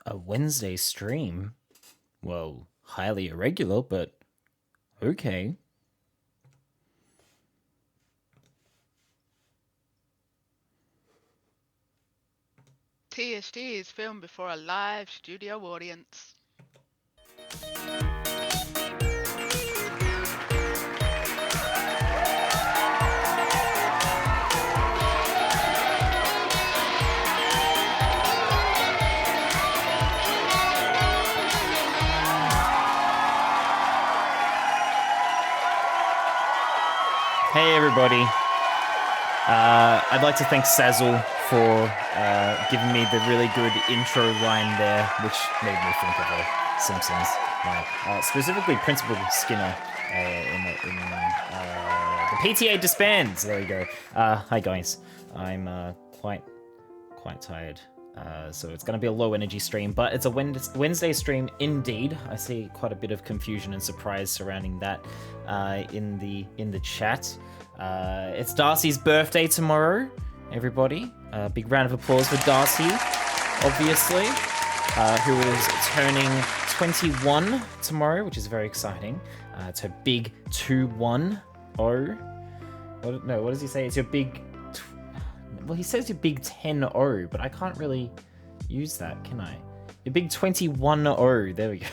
A Wednesday stream? Well, highly irregular, but okay. TSD is filmed before a live studio audience. Hey, everybody. I'd like to thank Sazzle for giving me the really good intro line there, which made me think of a Simpsons line. Specifically, Principal Skinner in the PTA disbands. There we go. Hi, guys. I'm quite tired. So it's going to be a low energy stream, but it's a Wednesday stream indeed. I see quite a bit of confusion and surprise surrounding that in the chat. It's Darcy's birthday tomorrow, everybody. Big round of applause for Darcy, obviously, who is turning 21 tomorrow, which is very exciting. It's her big 2-1-0. What does he say? It's your big... Well, he says your big 10-0, but I can't really use that, can I? Your big 21-0. There we go.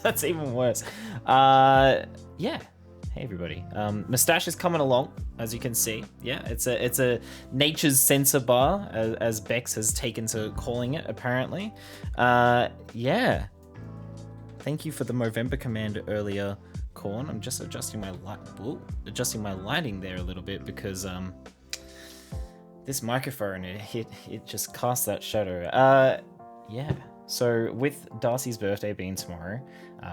That's even worse. Yeah. Hey, everybody. Moustache is coming along, as you can see. Yeah, it's a nature's sensor bar, as Bex has taken to calling it, apparently. Yeah. Thank you for the Movember command earlier, Corn. I'm just adjusting my lighting there a little bit because this microphone, it just casts that shadow. Yeah. So with Darcy's birthday being tomorrow,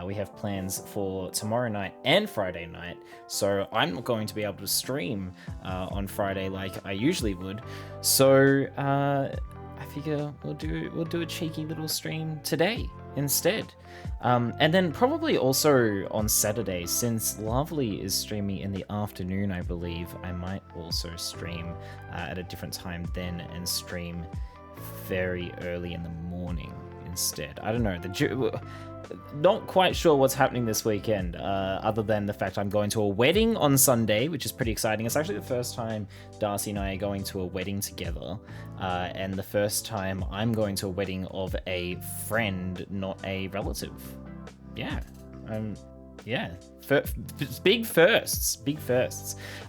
we have plans for tomorrow night and Friday night. So I'm not going to be able to stream on Friday like I usually would. So I figure we'll do a cheeky little stream today instead. And then probably also on Saturday, since Lovely is streaming in the afternoon, I believe, I might also stream at a different time then and stream very early in the morning instead. I don't know. Not quite sure what's happening this weekend, other than the fact I'm going to a wedding on Sunday, which is pretty exciting. It's actually the first time Darcy and I are going to a wedding together, and the first time I'm going to a wedding of a friend, not a relative. Yeah. Yeah. Big firsts.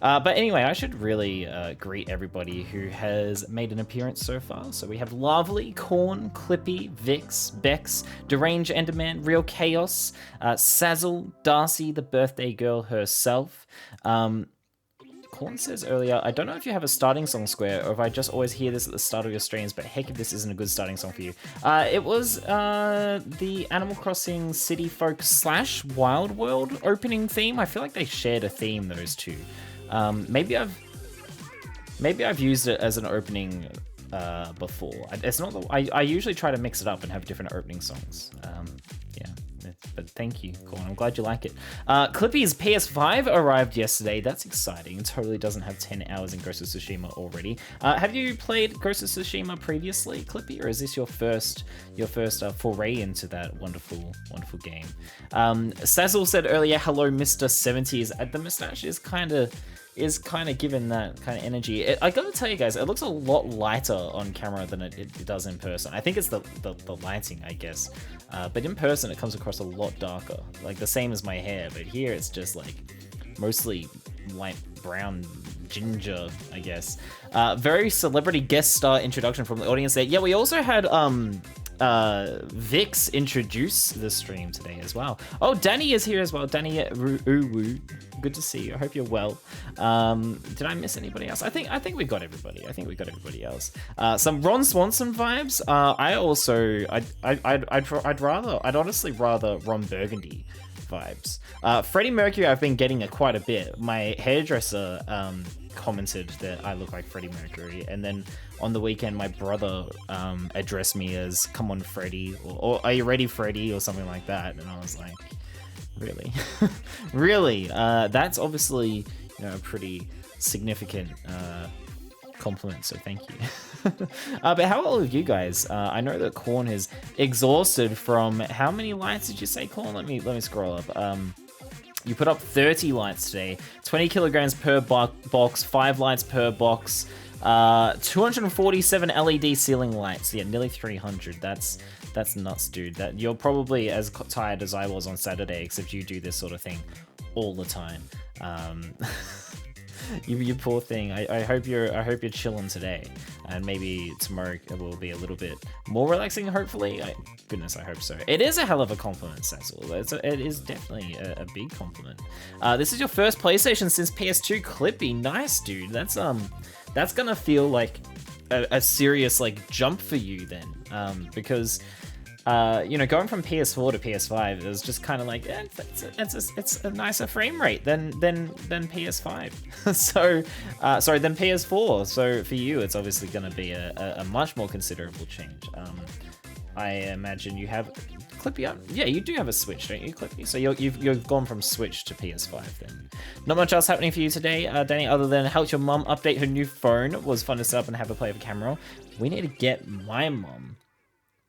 But anyway, I should really greet everybody who has made an appearance so far. So we have Lovely, Corn, Clippy, Vix, Bex, Derange Enderman, Real Chaos, Sazzle, Darcy, the birthday girl herself. Corn says earlier, I don't know if you have a starting song, Square, or if I just always hear this at the start of your streams, but heck if this isn't a good starting song for you. It was the Animal Crossing City Folk / Wild World opening theme. I feel like they shared a theme, those two. Maybe I've used it as an opening before. It's not. I usually try to mix it up and have different opening songs. Yeah. But thank you, Corn. I'm glad you like it. Clippy's PS5 arrived yesterday. That's exciting. It totally doesn't have 10 hours in Ghost of Tsushima already. Have you played Ghost of Tsushima previously, Clippy, or is this your first foray into that wonderful game? Sazzle said earlier, "Hello, Mr. 70s." The mustache is kind of given that kind of energy. I gotta tell you guys, it looks a lot lighter on camera than it does in person. I think it's the lighting, I guess. But in person, it comes across a lot darker. Like the same as my hair, but here it's just like mostly light brown ginger, I guess. Very celebrity guest star introduction from the audience there. Yeah, we also had Vix introduce the stream today as well. Oh, Danny is here as well. Danny Uwu. Good to see you. I hope you're well. Did I miss anybody else? I think we got everybody. I think we got everybody else. Some Ron Swanson vibes. I'd honestly rather Ron Burgundy vibes. Freddie Mercury, I've been getting quite a bit. My hairdresser commented that I look like Freddie Mercury, and then on the weekend my brother addressed me as "Come on, Freddie," or "Are you ready, Freddie?" or something like that, and I was like, really? Really? That's obviously, a pretty significant compliment, so thank you. But how are all of you guys? I know that Corn is exhausted from how many lights did you say, Corn? Let me scroll up. You put up 30 lights today, 20 kilograms per box, 5 lights per box, 247 LED ceiling lights. Yeah, nearly 300. That's nuts, dude. You're probably as tired as I was on Saturday, except you do this sort of thing all the time. You poor thing. I hope you're chilling today, and maybe tomorrow it will be a little bit more relaxing. Hopefully, goodness, I hope so. It is a hell of a compliment, Cecil. It is definitely a big compliment. This is your first PlayStation since PS2, Clippy. Nice, dude. That's gonna feel like a serious like jump for you then, because. Going from PS4 to PS5, it was just kind of like, it's a nicer frame rate than PS5. Than PS4. So for you, it's obviously going to be a much more considerable change. I imagine you have Clippy up. Yeah, you do have a Switch, don't you, Clippy? So you've gone from Switch to PS5 then. Not much else happening for you today, Danny, other than helped your mum update her new phone. It was fun to set up and have her play with a camera. We need to get my mum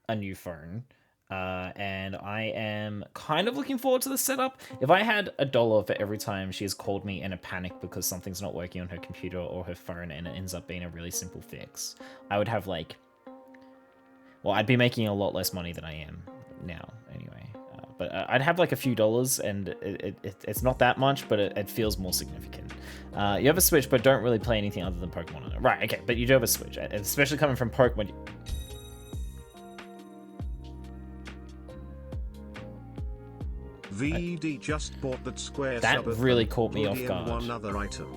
a new phone, and I am kind of looking forward to the setup. If I had $1 for every time she has called me in a panic because something's not working on her computer or her phone and it ends up being a really simple fix, I would have I'd be making a lot less money than I am now anyway. But I'd have like a few dollars, and it's not that much, but it feels more significant. You have a Switch, but don't really play anything other than Pokemon on it. Right, okay, but you do have a Switch, especially coming from Pokemon. VD just bought that square. That really caught me off guard. One other item.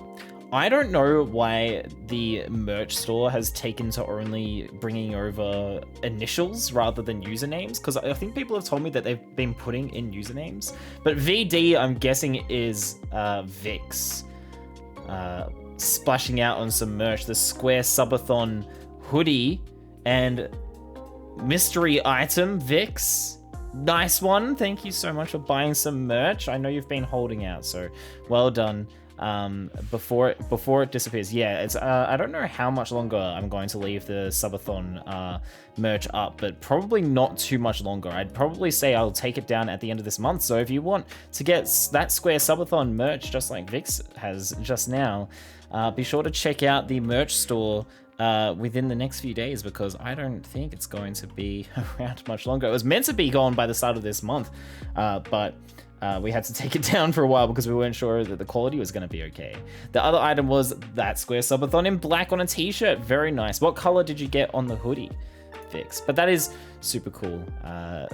I don't know why the merch store has taken to only bringing over initials rather than usernames, because I think people have told me that they've been putting in usernames. But VD, I'm guessing, is Vix splashing out on some merch. The Square Subathon hoodie and mystery item, Vix. Nice one. Thank you so much for buying some merch. I know you've been holding out, so well done. Before it disappears. Yeah, it's I don't know how much longer I'm going to leave the Subathon merch up, but probably not too much longer. I'd probably say I'll take it down at the end of this month. So if you want to get that Square Subathon merch just like Vix has just now, be sure to check out the merch store within the next few days, because I don't think it's going to be around much longer. It was meant to be gone by the start of this month, but we had to take it down for a while because we weren't sure that the quality was going to be okay. The other item was that Square Subathon in black on a t-shirt. Very nice. What color did you get on the hoodie, Vix? But that is super cool,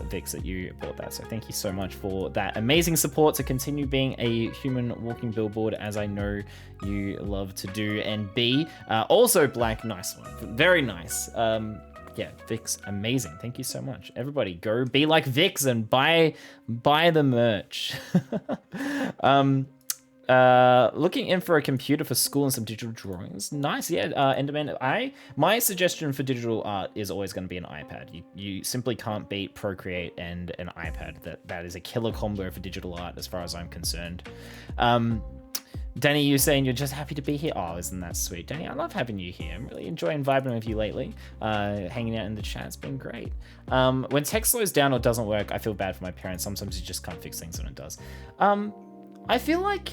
Vix, that you bought that. So thank you so much for that amazing support to continue being a human walking billboard, as I know you love to do and be. Also black, nice one. Very nice. Yeah, Vix, amazing. Thank you so much. Everybody, go be like Vix and buy the merch. Looking in for a computer for school and some digital drawings. Nice, yeah. Enderman, my suggestion for digital art is always going to be an iPad. You simply can't beat Procreate and an iPad. That is a killer combo for digital art, as far as I'm concerned. Danny, you're saying you're just happy to be here. Oh, isn't that sweet? Danny, I love having you here. I'm really enjoying vibing with you lately. Hanging out in the chat, it's been great. When tech slows down or doesn't work, I feel bad for my parents. Sometimes you just can't fix things when it does. I feel like,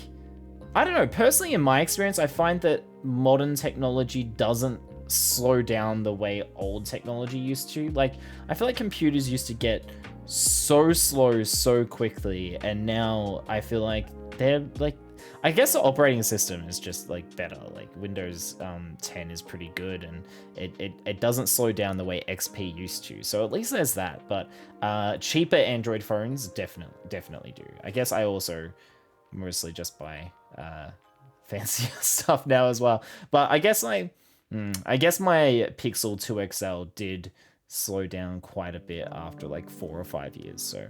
I don't know, personally in my experience, I find that modern technology doesn't slow down the way old technology used to. Like, I feel like computers used to get so slow so quickly, and now I feel like they're like, I guess the operating system is just like better. Like Windows 10 is pretty good, and it doesn't slow down the way XP used to. So at least there's that. But cheaper Android phones definitely do. I guess I also mostly just buy fancier stuff now as well. But I guess my Pixel 2 XL did slow down quite a bit after like 4 or 5 years. So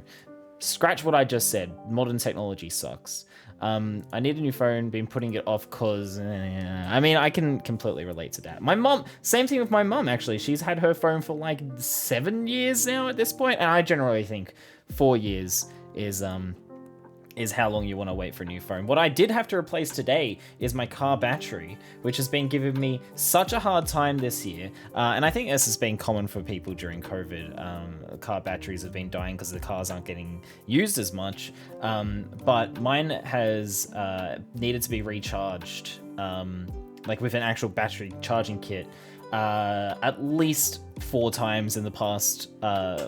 scratch what I just said. Modern technology sucks. I need a new phone, been putting it off because, I mean, I can completely relate to that. My mom, same thing with my mom, actually. She's had her phone for like 7 years now at this point, and I generally think 4 years is is how long you want to wait for a new phone. What I did have to replace today is my car battery, which has been giving me such a hard time this year. And I think this has been common for people during COVID. Car batteries have been dying because the cars aren't getting used as much. But mine has needed to be recharged, like with an actual battery charging kit, at least 4 times in the past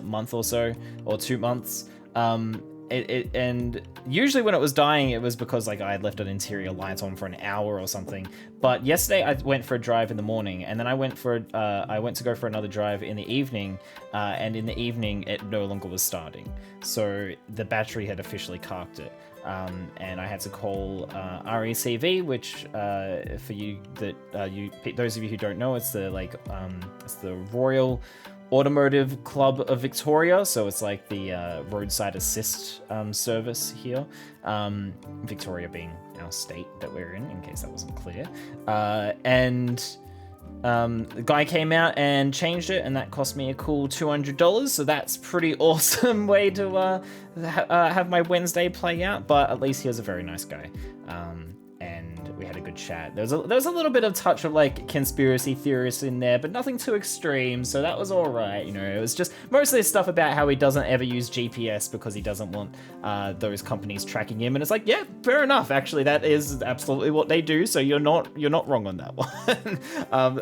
month or so, or 2 months. And usually when it was dying, it was because like I had left an interior light on for an hour or something. But yesterday I went for a drive in the morning, and then I went to go for another drive in the evening, and in the evening it no longer was starting. So the battery had officially carked it. And I had to call RECV, which for you that those of you who don't know, it's the it's the Royal Automotive Club of Victoria, so it's like the roadside assist service here. Victoria being our state that we're in case that wasn't clear. The guy came out and changed it, and that cost me a cool $200. So that's pretty awesome way to have my Wednesday play out. But at least he was a very nice guy, and we had a good chat. There was a little bit of touch of like conspiracy theorists in there, but nothing too extreme. So that was all right. You know, it was just mostly stuff about how he doesn't ever use GPS because he doesn't want those companies tracking him. And it's like, yeah, fair enough. Actually, that is absolutely what they do. So you're not wrong on that one.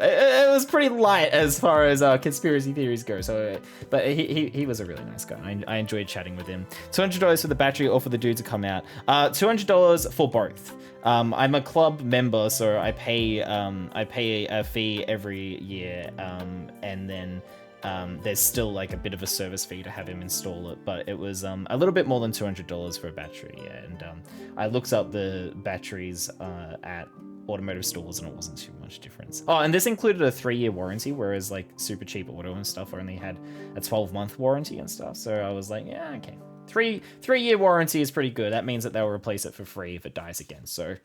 It was pretty light as far as conspiracy theories go. So, but he was a really nice guy. I enjoyed chatting with him. $200 for the battery or for the dude to come out. $200 for both. I'm a club member, so I pay a fee every year, and then there's still like a bit of a service fee to have him install it, but it was a little bit more than $200 for a battery. Yeah. And I looked up the batteries at automotive stores, and it wasn't too much difference. Oh, and this included a 3-year warranty, whereas like super cheap auto and stuff only had a 12-month warranty and stuff. So I was like, yeah, okay. 3-year warranty is pretty good. That means that they'll replace it for free if it dies again. So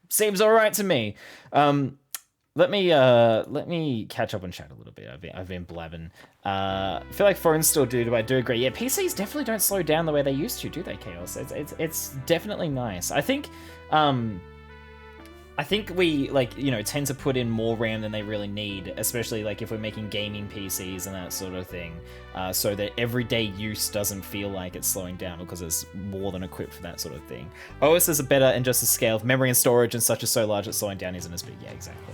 seems all right to me. Let me catch up and chat a little bit. I've been blabbing. I feel like phones still do, but I do agree. Yeah, PCs definitely don't slow down the way they used to, do they, Chaos? It's definitely nice. I think we tend to put in more RAM than they really need, especially like if we're making gaming PCs and that sort of thing, so that everyday use doesn't feel like it's slowing down because it's more than equipped for that sort of thing. OS is a better and just a scale of memory and storage and such is so large that slowing down isn't as big. Yeah, exactly.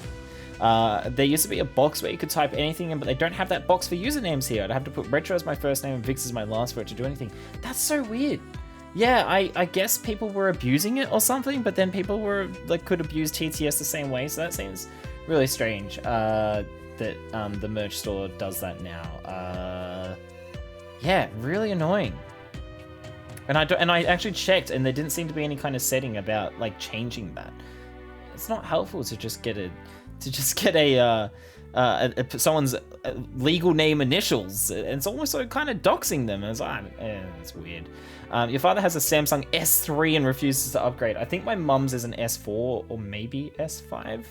There used to be a box where you could type anything in, but they don't have that box for usernames here. I'd have to put Retro as my first name and Vix as my last for it to do anything. That's so weird. Yeah, I guess people were abusing it or something, but then people were could abuse TTS the same way, so that seems really strange that the merch store does that now. Yeah, really annoying. And I actually checked, and there didn't seem to be any kind of setting about changing that. It's not helpful to just get someone's legal name initials. It's almost like kind of doxing them. It's weird. Your father has a Samsung S3 and refuses to upgrade. I think my mum's is an S4 or maybe S5.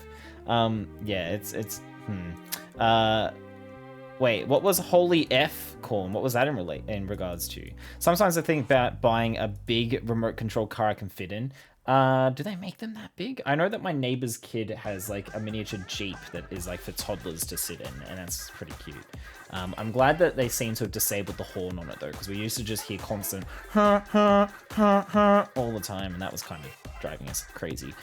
Wait, what was Holy F, Corn? What was that in regards to? Sometimes I think about buying a big remote control car I can fit in. Do they make them that big? I know that my neighbor's kid has a miniature Jeep that is for toddlers to sit in, and that's pretty cute. I'm glad that they seem to have disabled the horn on it though, because we used to just hear constant all the time, and that was kind of driving us crazy.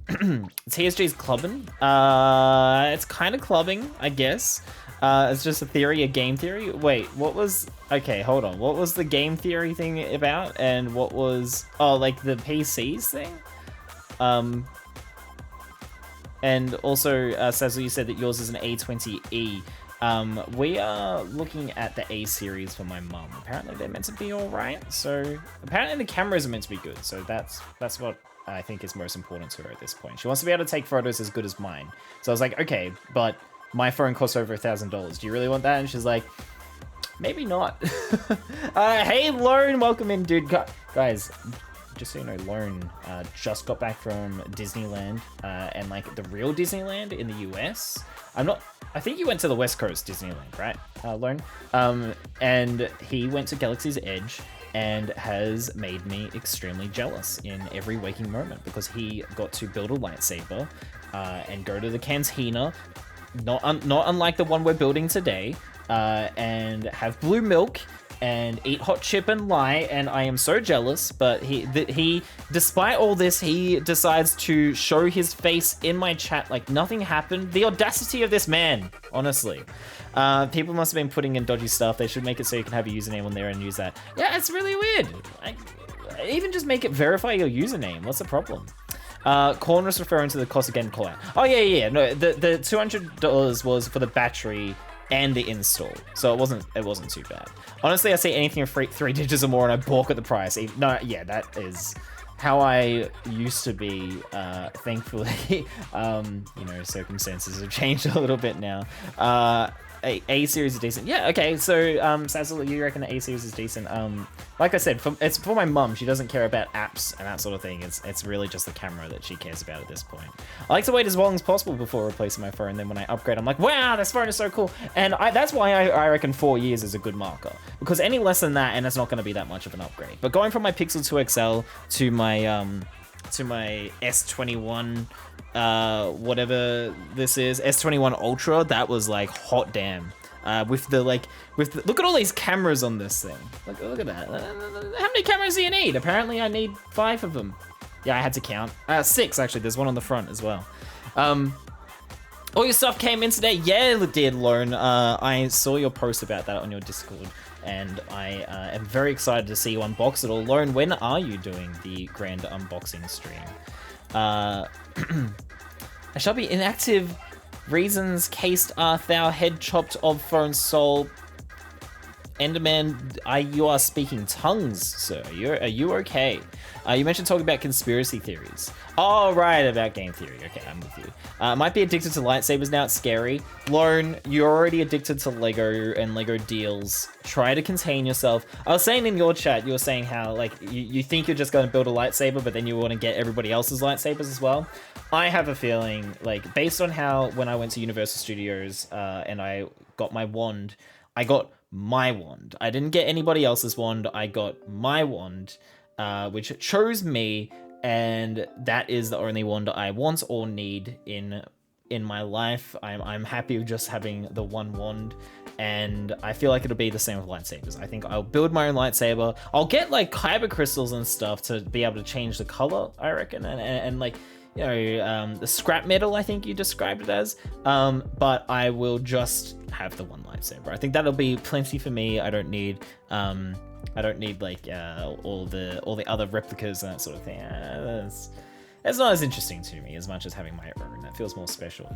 TSG's clubbing. It's kind of clubbing, I guess. It's just a game theory. Wait, what was... Okay, hold on. What was the game theory thing about? And what was... Oh, the PCs thing? And also, Sazzle, you said that yours is an A20E. We are looking at the A series for my mum. Apparently they're meant to be alright. So, apparently the cameras are meant to be good. So that's what I think is most important to her at this point. She wants to be able to take photos as good as mine. So I was like, okay, but my phone costs over $1,000. Do you really want that? And she's like, maybe not. Hey, Lone, welcome in, dude. Guys, just so you know, Lone just got back from Disneyland, and the real Disneyland in the US. I think you went to the West Coast Disneyland, right, Lone? And he went to Galaxy's Edge, and has made me extremely jealous in every waking moment because he got to build a lightsaber and go to the cantina, not unlike the one we're building today, and have blue milk and eat hot chip and lie, and I am so jealous. But he, despite all this, he decides to show his face in my chat like nothing happened. The audacity of this man, honestly. People must have been putting in dodgy stuff. They should make it so you can have a username on there and use that. Yeah, it's really weird. Even just make it verify your username. What's the problem? Corn was referring to the cost again call out. Oh yeah. No, the $200 was for the battery and the install, so it wasn't too bad. Honestly, I see anything for three digits or more and I balk at the price. No, yeah, that is how I used to be. Thankfully, circumstances have changed a little bit now. A series is decent. Yeah, okay. So, Sazzle, you reckon the A series is decent? Like I said, it's for my mum. She doesn't care about apps and that sort of thing. It's really just the camera that she cares about at this point. I like to wait as long as possible before replacing my phone. Then when I upgrade, I'm like, wow, this phone is so cool. And that's why I reckon 4 years is a good marker, because any less than that, and it's not going to be that much of an upgrade. But going from my Pixel 2 XL to my S21, whatever this is, S21 Ultra, that was like hot damn. With the look at all these cameras on this thing. Look at that. How many cameras do you need? Apparently I need 5 of them. Yeah, I had to count. 6 actually. There's one on the front as well. All your stuff came in today. Yeah, it did, Lone. I saw your post about that on your Discord, and I am very excited to see you unbox it all. Lone, when are you doing the grand unboxing stream? I shall be inactive. Reasons cased art thou, head chopped of foreign soul. Enderman, you are speaking tongues, sir. Are you okay? You mentioned talking about conspiracy theories. Oh, right, about game theory. Okay, I'm with you. Might be addicted to lightsabers now. It's scary. Lone, you're already addicted to Lego and Lego deals. Try to contain yourself. I was saying in your chat, you were saying how like you think you're just going to build a lightsaber, but then you want to get everybody else's lightsabers as well. I have a feeling, like, based on how when I went to Universal Studios and I got my wand, I got my wand. I didn't get anybody else's wand. I got my wand, which chose me, and that is the only wand I want or need in my life. I'm happy with just having the one wand, and I feel like it'll be the same with lightsabers. I think I'll build my own lightsaber. I'll get like kyber crystals and stuff to be able to change the color, I reckon, and like, you know, the scrap metal, I think you described it as, but I will just have the one lightsaber. I think that'll be plenty for me. I don't need like all the other replicas and that sort of thing. It's not as interesting to me as much as having my own. That feels more special.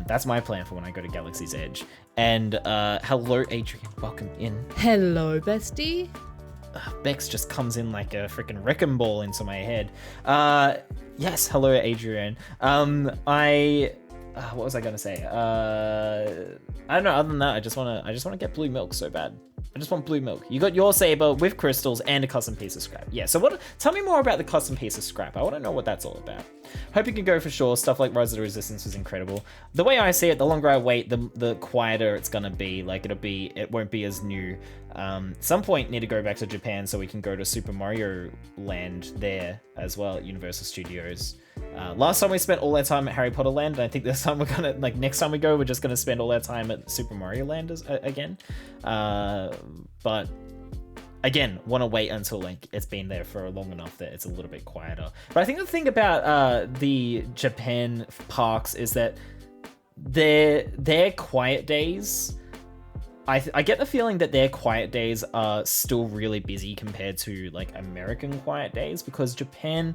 That's my plan for when I go to Galaxy's Edge. And hello, Adrian. Welcome in. Hello, bestie. Bex just comes in like a freaking wrecking ball into my head. Yes, hello, Adrian. What was I gonna say? I don't know. Other than that, I just wanna get blue milk so bad. I just want blue milk. You got your saber with crystals and a custom piece of scrap. Yeah. So tell me more about the custom piece of scrap. I want to know what that's all about. Hope you can go for sure. Stuff like Rise of the Resistance was incredible. The way I see it, the longer I wait, the quieter it's gonna be. Like it won't be as new. Some point need to go back to Japan so we can go to Super Mario Land there as well at Universal Studios. Last time we spent all our time at Harry Potter Land, and I think this time next time we go, we're just gonna spend all our time at Super Mario Land again. But again, want to wait until like it's been there for long enough that it's a little bit quieter. But I think the thing about the Japan parks is that their quiet days, I get the feeling that their quiet days are still really busy compared to like American quiet days, because Japan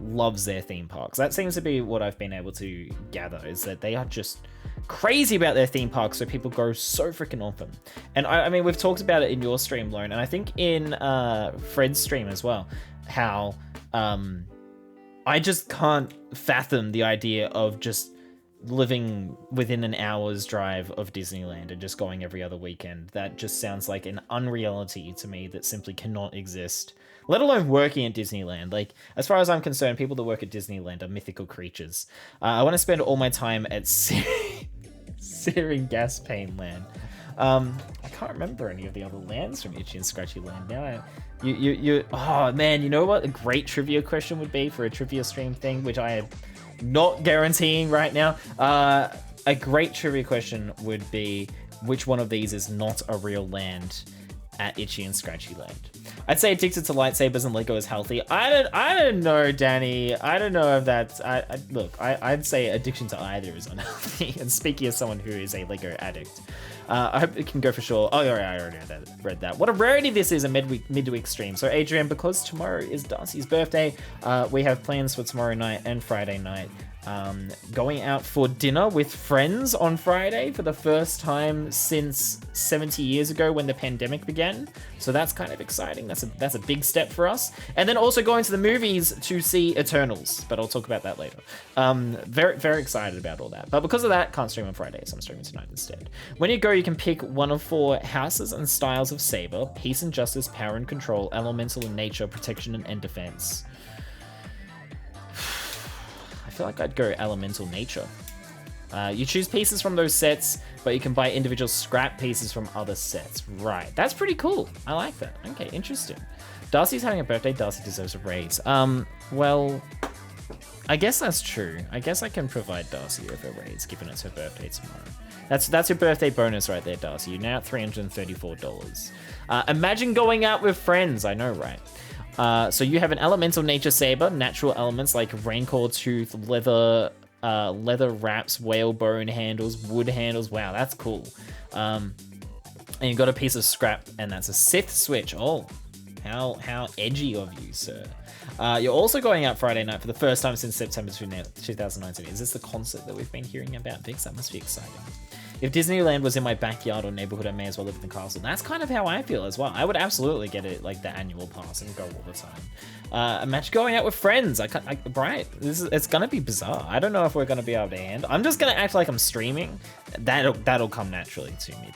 loves their theme parks. That seems to be what I've been able to gather, is that they are just crazy about their theme parks, so people go so freaking often. And I mean, we've talked about it in your stream, Lone, and I think in Fred's stream as well, how I just can't fathom the idea of just living within an hour's drive of Disneyland and just going every other weekend. That just sounds like an unreality to me that simply cannot exist, let alone working at Disneyland. Like, as far as I'm concerned, people that work at Disneyland are mythical creatures. I want to spend all my time at Searing Gas Pain Land. I can't remember any of the other lands from Itchy and Scratchy Land now. Oh man, you know what a great trivia question would be for a trivia stream thing, which I am not guaranteeing right now. A great trivia question would be, which one of these is not a real land at Itchy and Scratchy Land? I'd say Addicted to Lightsabers and Lego is healthy. I don't know, Danny. I don't know if that's... I'd say addiction to either is unhealthy. And speaking as someone who is a Lego addict, I hope it can go for sure. Oh, yeah, I already read that. What a rarity this is, a midweek stream. So, Adrian, because tomorrow is Darcy's birthday, we have plans for tomorrow night and Friday night. Going out for dinner with friends on Friday for the first time since 70 years ago when the pandemic began. So that's kind of exciting. That's a big step for us. And then also going to the movies to see Eternals, but I'll talk about that later. Very, very excited about all that. But because of that, can't stream on Friday, so I'm streaming tonight instead. When you go, you can pick one of 4 houses and styles of Saber: Peace and Justice, Power and Control, Elemental and Nature, Protection and End Defense. I feel like I'd go Elemental Nature. You choose pieces from those sets, but you can buy individual scrap pieces from other sets. Right, that's pretty cool. I like that. Okay, interesting. Darcy's having a birthday. Darcy deserves a raise. Well, I guess that's true. I guess I can provide Darcy with a raise, given it's her birthday tomorrow. That's your birthday bonus right there, Darcy. You're now at $334. Imagine going out with friends. I know, right? So you have an Elemental Nature Saber, natural elements like Rancor Tooth, leather wraps, whalebone handles, wood handles. Wow, that's cool. And you've got a piece of scrap, and that's a Sith switch. Oh, how edgy of you, sir. You're also going out Friday night for the first time since September 2019. Is this the concert that we've been hearing about, Vix? That must be exciting. If Disneyland was in my backyard or neighborhood, I may as well live in the castle. That's kind of how I feel as well. I would absolutely get it, like the annual pass, and go all the time. Imagine going out with friends. Right? It's gonna be bizarre. I don't know if we're gonna be able to handle. I'm just gonna act like I'm streaming. That'll come naturally to me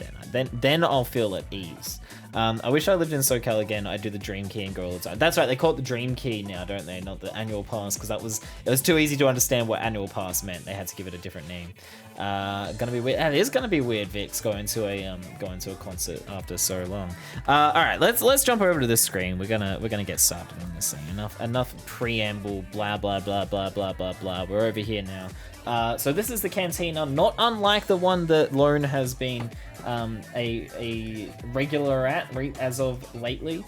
then I'll feel at ease. I wish I lived in SoCal again. I'd do the Dream Key and go all the time. That's right, they call it the Dream Key now, don't they? Not the annual pass, because it was too easy to understand what annual pass meant. They had to give it a different name. Gonna be weird. It is gonna be weird, Vix, going to a concert after so long. All right, let's jump over to this screen. We're gonna get started on this thing. Enough preamble. Blah blah blah blah blah blah blah. We're over here now. So this is the cantina, not unlike the one that Lone has been a regular at as of lately.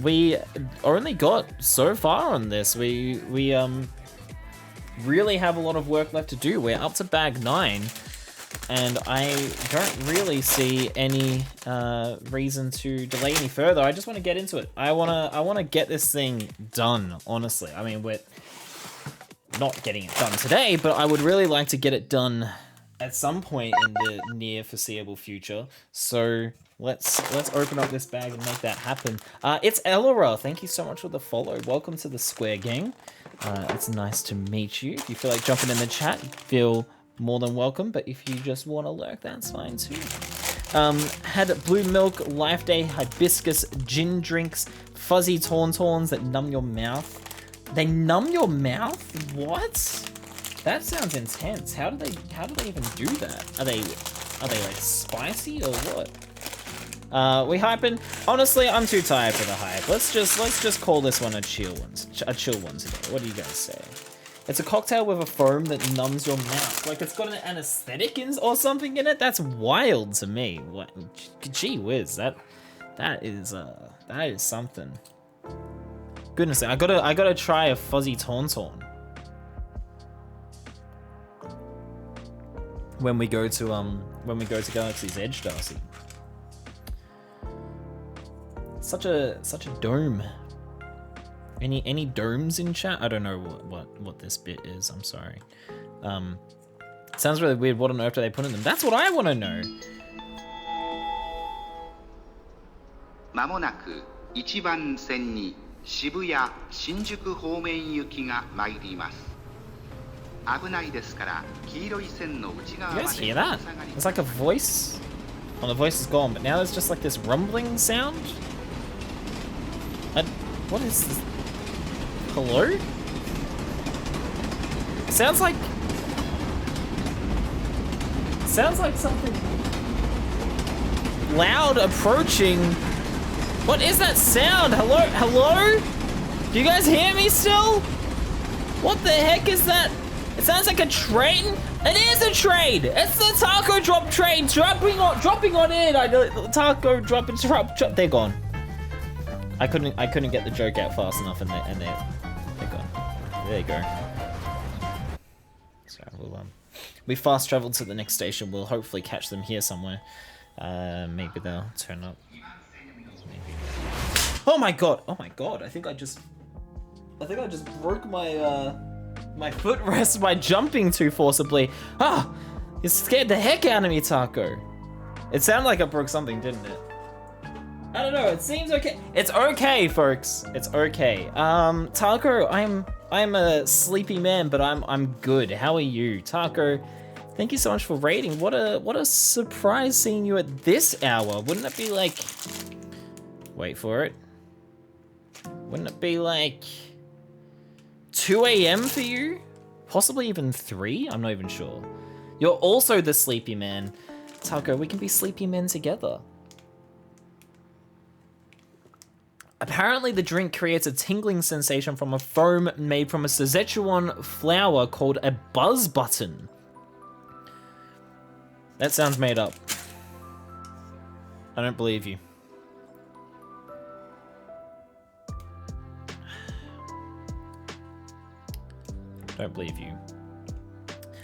We only got so far on this. We really have a lot of work left to do. We're up to bag 9, and I don't really see any reason to delay any further. I just want to get into it. I wanna get this thing done, honestly. I mean, we're not getting it done today, but I would really like to get it done at some point in the near foreseeable future. So let's open up this bag and make that happen. It's Elora. Thank you so much for the follow. Welcome to the Square Gang. It's nice to meet you. If you feel like jumping in the chat, feel more than welcome. But if you just want to lurk, that's fine too. Had blue milk, Life Day, hibiscus, gin drinks, fuzzy tauntauns that numb your mouth. They numb your mouth? What? That sounds intense. How do they even do that? Are they like spicy or what? We hyping? Honestly, I'm too tired for the hype. Let's just call this one a chill one today. What do you guys say? It's a cocktail with a foam that numbs your mouth. Like it's got an anesthetic or something in it. That's wild to me. What? Gee whiz, that is something. Goodness, I gotta try a fuzzy tauntaun when we go to Galaxy's Edge, Darcy. Such a dome. Any domes in chat? I don't know what this bit is. I'm sorry. Sounds really weird. What on earth do they put in them? That's what I want to know. まもなく1番線に渋谷新宿方面行きが参ります。危ないですから黄色い線の内側まで。 You guys hear that? It's like a voice. Well, the voice is gone, but now there's just like this rumbling sound. What is this? Hello? Sounds like something. loud approaching. What is that sound? Hello? Hello? Do you guys hear me still? What the heck is that? It sounds like a train. It is a train. It's the taco drop train dropping on in. I know taco drop. They're gone. I couldn't get the joke out fast enough, and they're gone. There you go. So we fast traveled to the next station. We'll hopefully catch them here somewhere. Maybe they'll turn up. Maybe. Oh my god! Oh my god! I think I just broke my my footrest by jumping too forcibly. Ah! You scared the heck out of me, Taco. It sounded like I broke something, didn't it? I don't know. It seems okay. It's okay, folks. It's okay. Taco, I'm a sleepy man, but I'm good. How are you, Taco? Thank you so much for raiding. What a surprise seeing you at this hour. Wouldn't it be like? Wait for it. Wouldn't it be like 2 a.m. for you? Possibly even 3? I'm not even sure. You're also the sleepy man. Taco, we can be sleepy men together. Apparently the drink creates a tingling sensation from a foam made from a Szechuan flower called a buzz button. That sounds made up. I don't believe you. Don't believe you.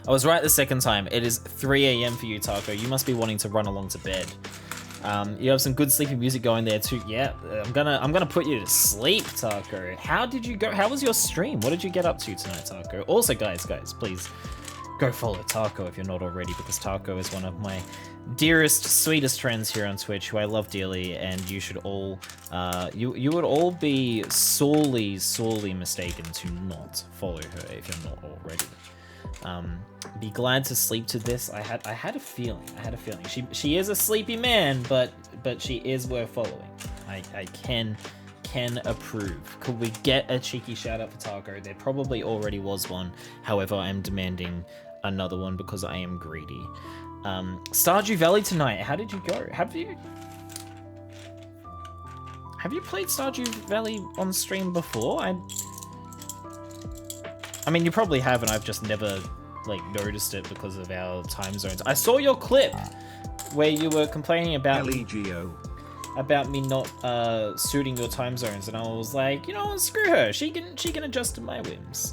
I was right the second time. It is 3 a.m. for you, Taco. You must be wanting to run along to bed. You have some good sleepy music going there too. Yeah, I'm gonna put you to sleep, Taco. How did you go? How was your stream? What did you get up to tonight, Taco? Also, guys, please go follow Taco if you're not already, because Taco is one of my dearest, sweetest friends here on Twitch, who I love dearly, and you should all, you would all be sorely mistaken to not follow her if you're not already. Be glad to sleep to this. I had a feeling. She is a sleepy man, but she is worth following. I can approve. Could we get a cheeky shout out for Taco? There probably already was one. However, I'm demanding another one because I am greedy. Stardew Valley tonight. How did you go? Have you played Stardew Valley on stream before? I mean, you probably have, and I've just never like noticed it because of our time zones. I saw your clip where you were complaining about me not suiting your time zones, and I was like, you know, screw her. She can adjust to my whims.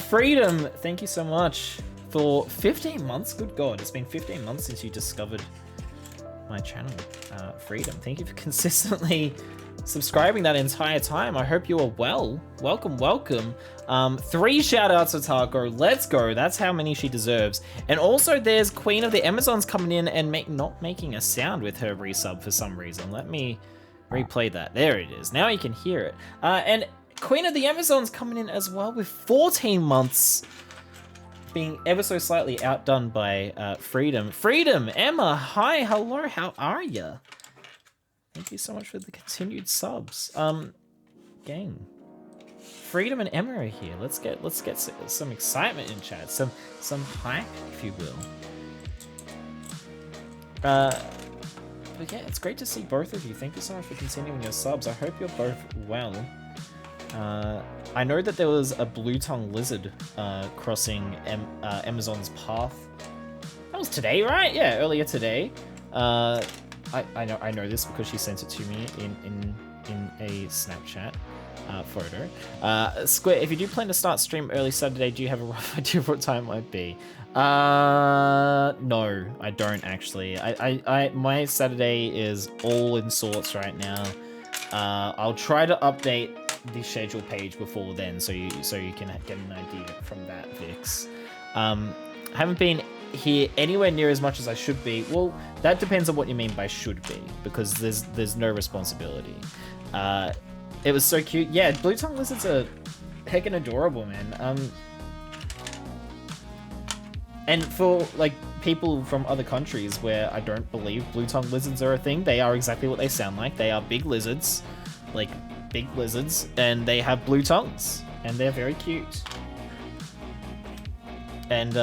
Freedom, thank you so much for 15 months. Good God, it's been 15 months since you discovered my channel. Freedom, thank you for consistently subscribing that entire time. I hope you are well. Welcome. 3 shout outs to Taco. Let's go. That's how many she deserves. And also there's Queen of the Amazons coming in and not making a sound with her resub for some reason. Let me replay that. There it is. Now you can hear it. And Queen of the Amazons coming in as well with 14 months, being ever so slightly outdone by Freedom. Emma, hi, hello, how are ya? Thank you so much for the continued subs. Gang. Freedom and Emma are here. Let's get some excitement in chat. Some hype, if you will. But yeah, it's great to see both of you. Thank you so much for continuing your subs. I hope you're both well. I know that there was a blue-tongue lizard crossing Amazon's path. That was today, right? Yeah, earlier today. I know this because she sent it to me in a Snapchat photo. Square, if you do plan to start stream early Saturday, do you have a rough idea of what time it might be? No, I don't actually. My Saturday is all in sorts right now. I'll try to update the schedule page before then, so you can get an idea from that, Vix. Haven't been here anywhere near as much as I should be. Well, that depends on what you mean by should be, because there's no responsibility. It was so cute. Yeah, blue tongue lizards are heckin' adorable, man. And for like people from other countries where I don't believe blue tongue lizards are a thing, they are exactly what they sound like. They are big lizards, like big lizards, and they have blue tongues, and they're very cute. And,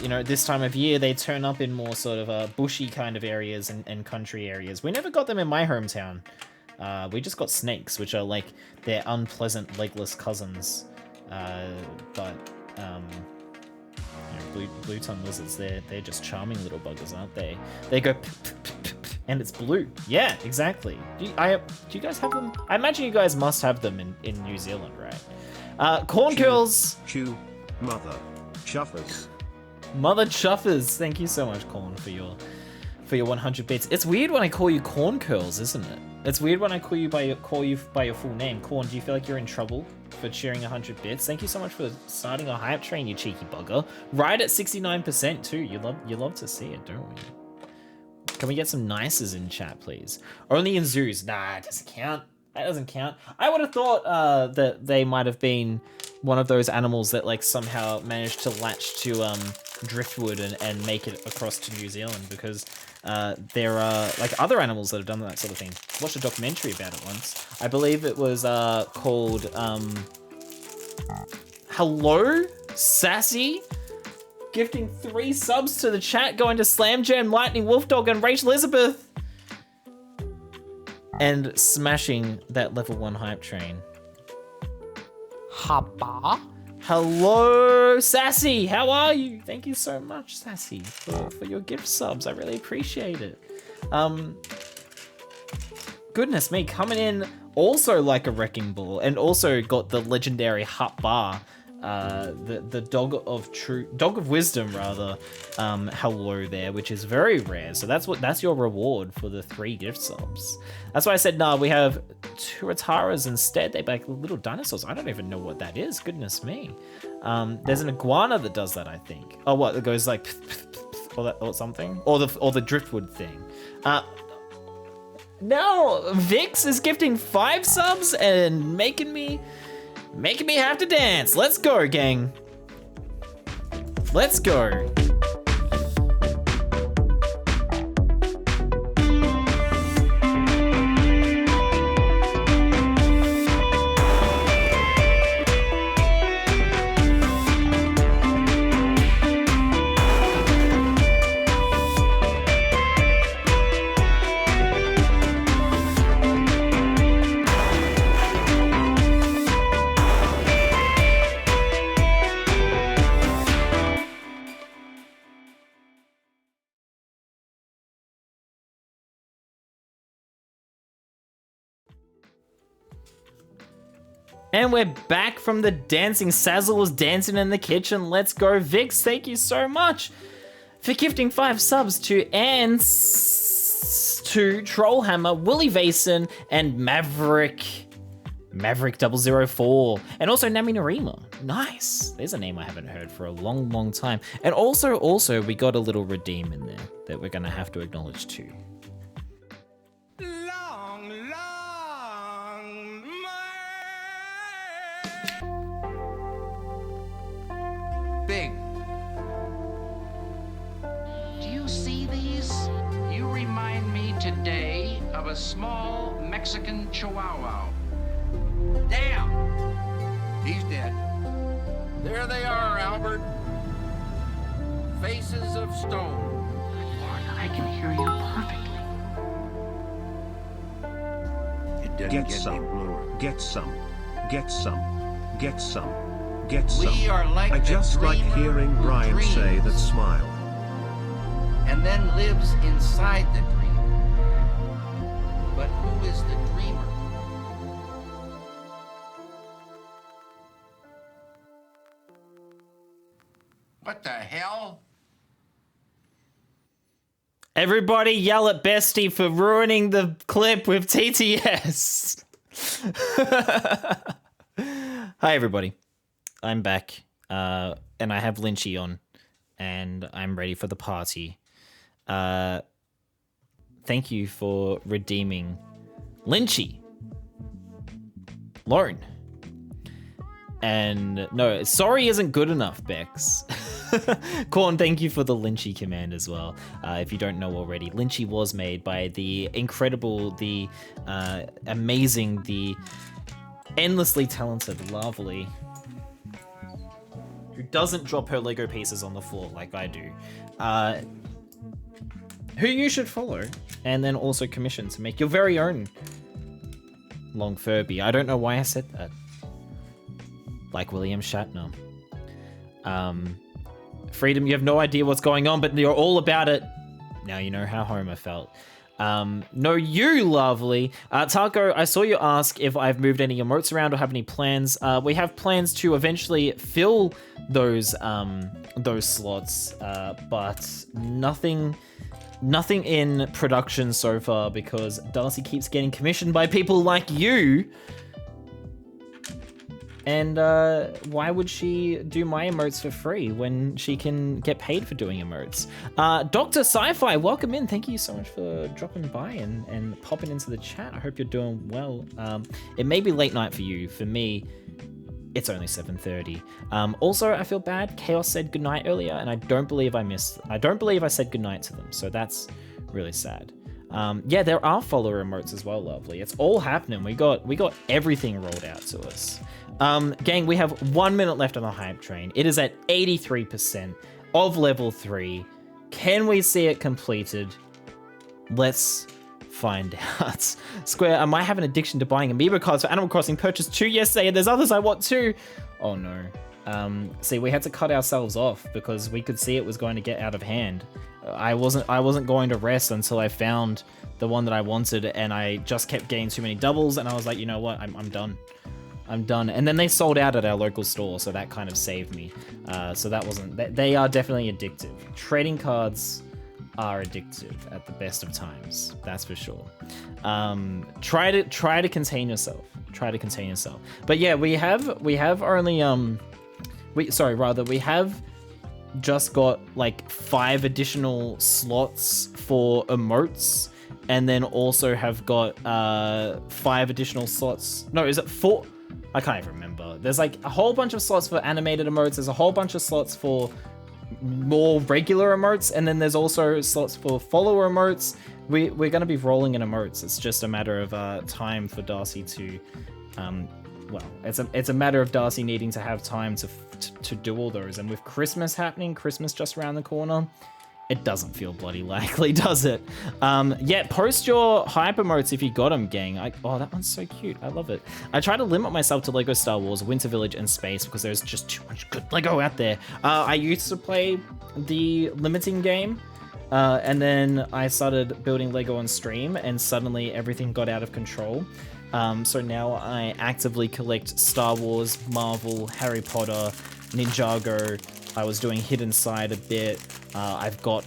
you know, this time of year, they turn up in more sort of bushy kind of areas and country areas. We never got them in my hometown. We just got snakes, which are like their unpleasant legless cousins. But you know, blue tongue lizards, they're just charming little buggers, aren't they? They go and it's blue. Yeah, exactly. Do you guys have them? I imagine you guys must have them in New Zealand, right? Corn curls. Chew, mother, chuffers. Mother chuffers. Thank you so much, Corn, for your 100 bits. It's weird when I call you Corn curls, isn't it? It's weird when I call you by your full name. Corn, do you feel like you're in trouble for cheering 100 bits? Thank you so much for starting a hype train, you cheeky bugger. Right at 69% too. You love to see it, don't we? Can we get some nices in chat, please? Only in zoos. Nah, it doesn't count. That doesn't count. I would have thought that they might have been one of those animals that like somehow managed to latch to driftwood and make it across to New Zealand, because there are like other animals that have done that sort of thing. I watched a documentary about it once. I believe it was called Hello Sassy, gifting 3 subs to the chat, going to Slam Jam, Lightning Wolf Dog, and Rachel Elizabeth, and smashing that level 1 hype train. Hapa. Hello, Sassy. How are you? Thank you so much, Sassy, for your gift subs. I really appreciate it. Goodness me, coming in also like a wrecking ball, and also got the legendary Hapa, the dog of wisdom rather. Hello there, which is very rare. So that's your reward for the 3 gift subs. That's why I said nah. We have 2 Ataras instead. They're like little dinosaurs. I don't even know what that is. Goodness me. There's an iguana that does that, I think. Oh, what? It goes like or something, or the driftwood thing. Now Vix is gifting 5 subs and making me have to dance. Let's go, gang. Let's go. And we're back from the dancing. Sazzle was dancing in the kitchen. Let's go, Vix. Thank you so much for gifting 5 subs to Ants, to Trollhammer, Willie Vason, and Maverick 004, and also Nami Narima. Nice. There's a name I haven't heard for a long, long time. And also we got a little redeem in there that we're gonna have to acknowledge too. Big. Do you see these? You remind me today of a small Mexican chihuahua. Damn! He's dead. There they are, Albert. Faces of stone. Lord, I can hear you perfectly. It doesn't Get get some. any bluer. Get some. Get some. Get some. Get some. We are like I the just like dreamer hearing who Brian say that dreams smile. and then lives inside the dream. But who is the dreamer? What the hell? Everybody yell at Bestie for ruining the clip with TTS. Hi, everybody. I'm back, and I have Lynchy on, and I'm ready for the party. Thank you for redeeming Lynchy. Lauren. And no, sorry isn't good enough, Bex. Corn, thank you for the Lynchy command as well. If you don't know already, Lynchy was made by the incredible, the amazing, the endlessly talented, lovely who doesn't drop her Lego pieces on the floor like I do, who you should follow, and then also commission to make your very own long Furby. I don't know why I said that. Like William Shatner. Freedom, you have no idea what's going on, but you're all about it. Now you know how Homer felt. No, you lovely. Taco, I saw you ask if I've moved any emotes around or have any plans. We have plans to eventually fill those slots, but nothing in production so far because Darcy keeps getting commissioned by people like you. And why would she do my emotes for free when she can get paid for doing emotes? Dr. Sci-Fi, welcome in. Thank you so much for dropping by and popping into the chat. I hope you're doing well. It may be late night for you. For me, it's only 7:30. Also, I feel bad. Chaos said goodnight earlier, and I don't believe I said goodnight to them. So that's really sad. Yeah, there are follower emotes as well, lovely. It's all happening. We got everything rolled out to us. Gang, we have 1 minute left on the hype train. It is at 83% of level 3. Can we see it completed? Let's find out. Square, I might have an addiction to buying amiibo cards for Animal Crossing. Purchased 2 yesterday, and there's others I want too. Oh no. See, we had to cut ourselves off because we could see it was going to get out of hand. I wasn't going to rest until I found the one that I wanted, and I just kept getting too many doubles, and I was like, you know what, I'm done. I'm done. And then they sold out at our local store, so that kind of saved me. So that wasn't... They are definitely addictive. Trading cards are addictive at the best of times. That's for sure. Try to contain yourself. Try to contain yourself. But yeah, we have only... we have just got like 5 additional slots for emotes, and then also have got 5 additional slots. No, is it 4? I can't even remember. There's like a whole bunch of slots for animated emotes. There's a whole bunch of slots for more regular emotes, and then there's also slots for follower emotes. We're going to be rolling in emotes. It's just a matter of time for Darcy to well, it's a matter of Darcy needing to have time to do all those. And with Christmas happening, Christmas just around the corner, it doesn't feel bloody likely, does it? Yeah, post your hype emotes if you got them, gang. Oh, that one's so cute. I love it. I try to limit myself to Lego Star Wars, Winter Village, and Space because there's just too much good Lego out there. I used to play the limiting game, and then I started building Lego on stream, and suddenly everything got out of control. So now I actively collect Star Wars, Marvel, Harry Potter, Ninjago. I was doing Hidden Side a bit. I've got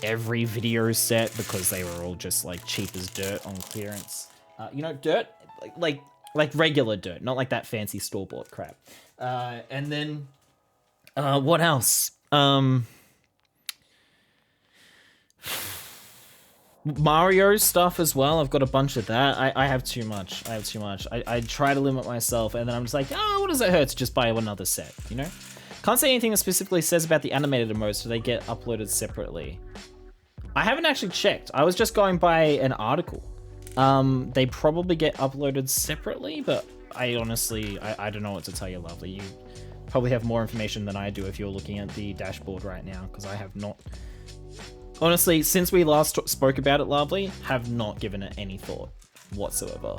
every video set because they were all just like cheap as dirt on clearance. You know, dirt, like regular dirt, not like that fancy store-bought crap. And then, what else? Mario stuff as well. I've got a bunch of that. I have too much. I try to limit myself, and then I'm just like, oh, what does it hurt to just buy another set, you know? Can't say anything that specifically says about the animated emotes, so they get uploaded separately. I haven't actually checked. I was just going by an article. They probably get uploaded separately, but I honestly, I don't know what to tell you, lovely. You probably have more information than I do if you're looking at the dashboard right now, because I have not... Honestly, since we last spoke about it, lovely, have not given it any thought whatsoever.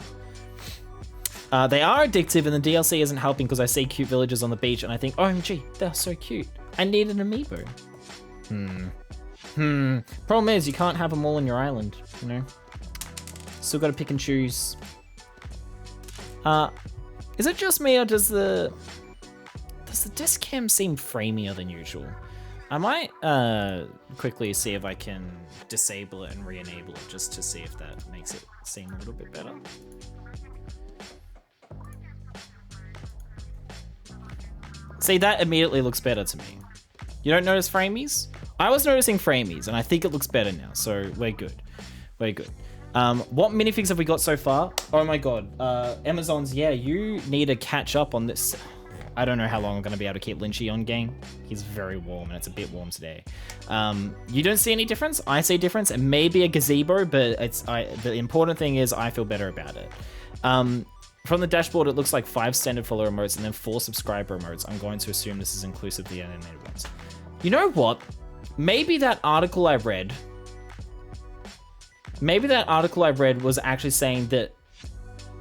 They are addictive, and the DLC isn't helping because I see cute villagers on the beach and I think, OMG, they're so cute. I need an amiibo. Problem is, you can't have them all on your island, you know? Still gotta pick and choose. Is it just me, or does the disc cam seem framier than usual? I might quickly see if I can disable it and re-enable it just to see if that makes it seem a little bit better. See, that immediately looks better to me. You don't notice framies? I was noticing framies, and I think it looks better now, so we're good. We're good. What minifigs have we got so far? Oh my god. Amazon's, yeah, you need to catch up on this. I don't know how long I'm going to be able to keep Lynchy on game. He's very warm, and it's a bit warm today. You don't see any difference? I see difference. It may be a gazebo, but the important thing is I feel better about it. From the dashboard, it looks like 5 standard follower emotes and then 4 subscriber emotes. I'm going to assume this is inclusive of the animated ones. You know what? Maybe that article I read was actually saying that,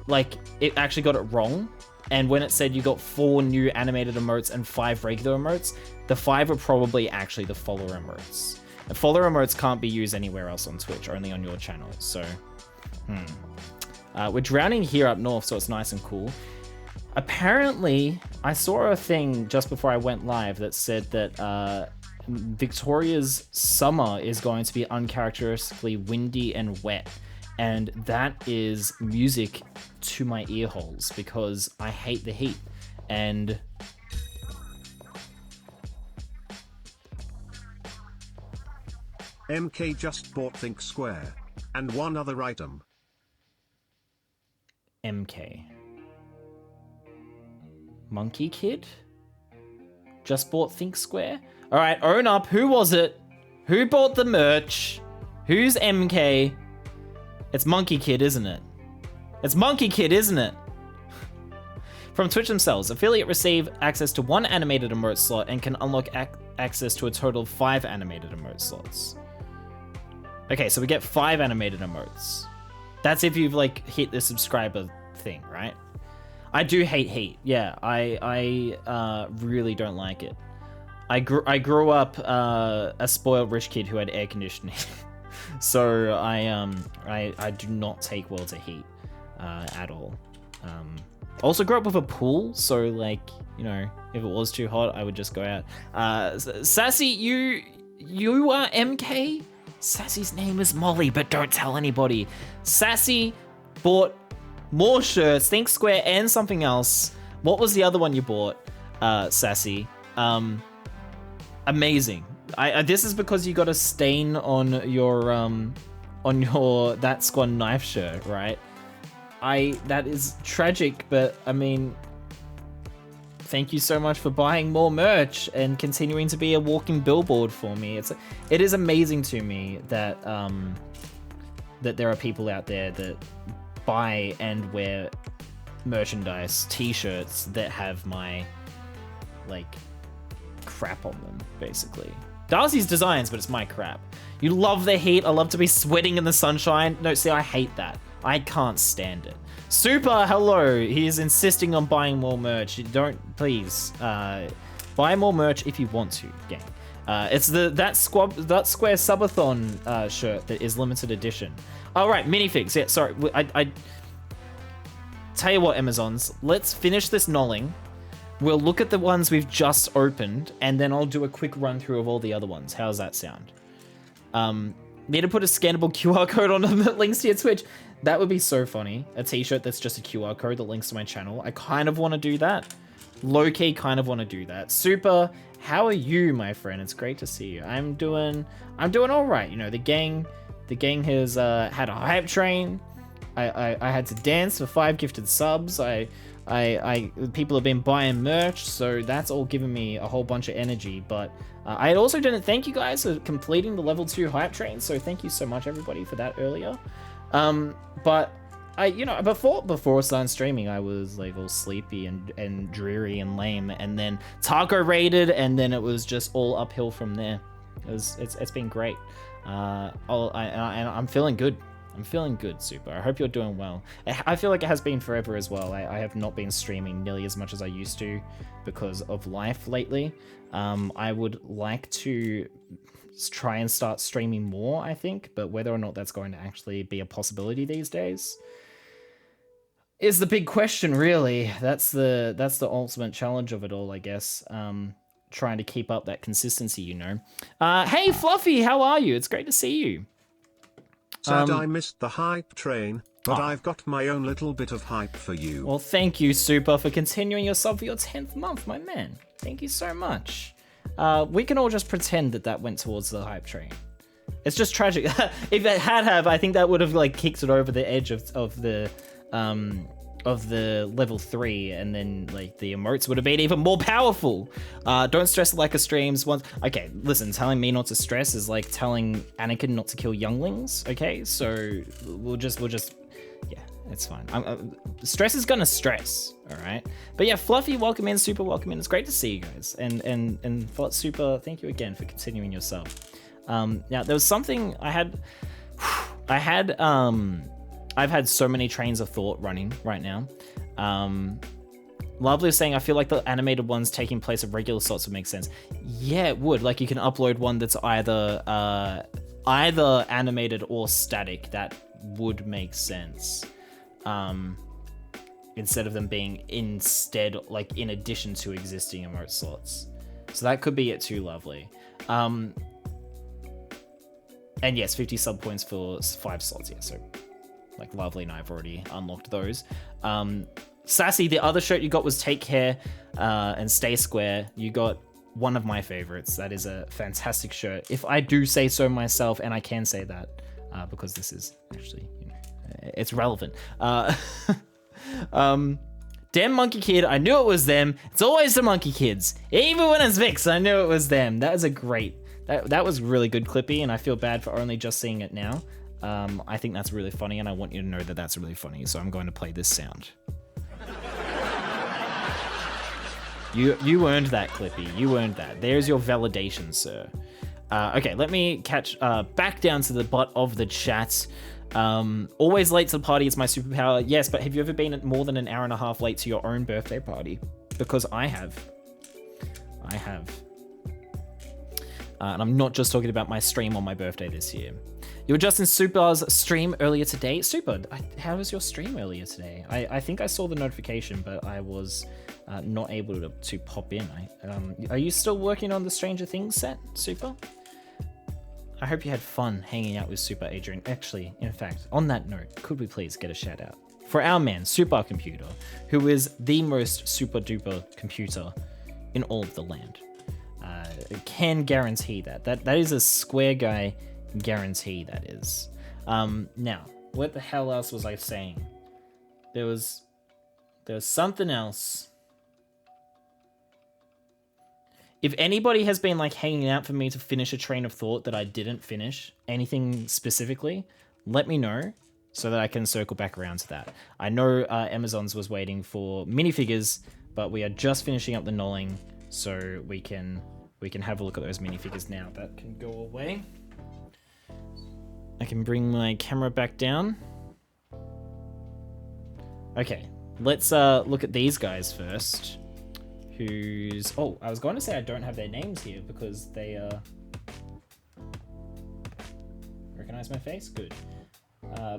like, it actually got it wrong. And when it said you got 4 new animated emotes and 5 regular emotes, the 5 are probably actually the follower emotes. And follower emotes can't be used anywhere else on Twitch, only on your channel. So, we're drowning here up north, so it's nice and cool. Apparently, I saw a thing just before I went live that said that Victoria's summer is going to be uncharacteristically windy and wet. And that is music to my ear holes because I hate the heat. And MK just bought Think Square. And one other item. MK. Monkey Kid? Just bought Think Square? Alright, own up. Who was it? Who bought the merch? Who's MK? It's Monkey Kid, isn't it? It's Monkey Kid, isn't it? From Twitch themselves, affiliate receive access to 1 animated emote slot and can unlock access to a total of 5 animated emote slots. Okay, so we get 5 animated emotes. That's if you've like hit the subscriber thing, right? I do hate heat. Yeah, I really don't like it. I grew up a spoiled rich kid who had air conditioning, so I do not take well to heat at all. Also grew up with a pool, so like, you know, if it was too hot, I would just go out. Sassy, you are MK? Sassy's name is Molly, but don't tell anybody. Sassy bought more shirts, Think Square and something else. What was the other one you bought, Sassy? Amazing. This is because you got a stain on your That Squad Knife shirt, right? That is tragic, but I mean, thank you so much for buying more merch and continuing to be a walking billboard for me. It is amazing to me that that there are people out there that buy and wear merchandise, t-shirts that have my like crap on them, basically. Darcy's designs, but it's my crap. You love the heat. I love to be sweating in the sunshine. No, see, I hate that. I can't stand it. Super, hello. He is insisting on buying more merch. Don't, please, buy more merch if you want to, gang. It's that Square Subathon shirt that is limited edition. All right, minifigs. Yeah, sorry. I tell you what, Amazons. Let's finish this nolling. We'll look at the ones we've just opened, and then I'll do a quick run through of all the other ones. How's that sound? Need to put a scannable QR code on them that links to your Twitch. That would be so funny. A t-shirt that's just a QR code that links to my channel. I kind of want to do that. Low-key kind of want to do that. Super, how are you, my friend? It's great to see you. I'm doing all right. You know, the gang has had a hype train. I had to dance for 5 gifted subs. People have been buying merch, so that's all given me a whole bunch of energy. But I also didn't thank you guys for completing the level 2 hype train, so thank you so much everybody for that earlier. But before starting streaming, I was like all sleepy and dreary and lame, and then Taco raided, and then it was just all uphill from there. It's been great. I'm feeling good. I'm feeling good, Super. I hope you're doing well. I feel like it has been forever as well. I have not been streaming nearly as much as I used to because of life lately. I would like to try and start streaming more, I think, but whether or not that's going to actually be a possibility these days is the big question, really. That's the ultimate challenge of it all, I guess. Trying to keep up that consistency, you know. Hey, Fluffy, how are you? It's great to see you. Sad I missed the hype train, but I've got my own little bit of hype for you. Well, thank you, Super, for continuing your sub for your 10th month, my man. Thank you so much. We can all just pretend that went towards the hype train. It's just tragic. If it had, I think that would have like kicked it over the edge of the level 3, and then like the emotes would have been even more powerful. Don't stress like a streams once. Okay, listen, telling me not to stress is like telling Anakin not to kill younglings. Okay, so we'll just yeah, It's fine. Stress is gonna stress, all right? But yeah, Fluffy, welcome in. Super welcome in. It's great to see you guys. And Super, thank you again for continuing your sub. Now, there was something I had... I've had so many trains of thought running right now. Lovely is saying, I feel like the animated ones taking place of regular slots would make sense. Yeah, it would. Like, you can upload one that's either animated or static. That would make sense. Instead of them being in addition to existing emote slots. So that could be it too, Lovely. And yes, 50 sub points for 5 slots, yeah, so like Lovely and I've already unlocked those. Sassy, the other shirt you got was Take Care and Stay Square. You got one of my favorites. That is a fantastic shirt. If I do say so myself, and I can say that because this is actually, it's relevant. Damn Monkey Kid, I knew it was them. It's always the Monkey Kids. Even when it's Vix, I knew it was them. That is a great, that was really good, Clippy, and I feel bad for only just seeing it now. I think that's really funny, and I want you to know that that's really funny, so I'm going to play this sound. You earned that, Clippy. You earned that. There's your validation, sir. Okay, let me catch back down to the butt of the chat. Always late to the party is my superpower. Yes, but have you ever been more than an hour and a half late to your own birthday party? Because I have. And I'm not just talking about my stream on my birthday this year. You were just in Super's stream earlier today. Super, how was your stream earlier today? I think I saw the notification, but I was not able to pop in. Are you still working on the Stranger Things set, Super? I hope you had fun hanging out with Super, Adrian. Actually, in fact, on that note, could we please get a shout out for our man, Supercomputer, who is the most super duper computer in all of the land. Can guarantee that. That is a Square guy guarantee, that is. Now, what the hell else was I saying? There was something else. If anybody has been like hanging out for me to finish a train of thought that I didn't finish, anything specifically, let me know so that I can circle back around to that. I know Amazon's was waiting for minifigures, but we are just finishing up the knolling, so we can have a look at those minifigures now. That can go away. I can bring my camera back down. Okay, let's look at these guys first. Oh, I was going to say I don't have their names here because they recognize my face? Good.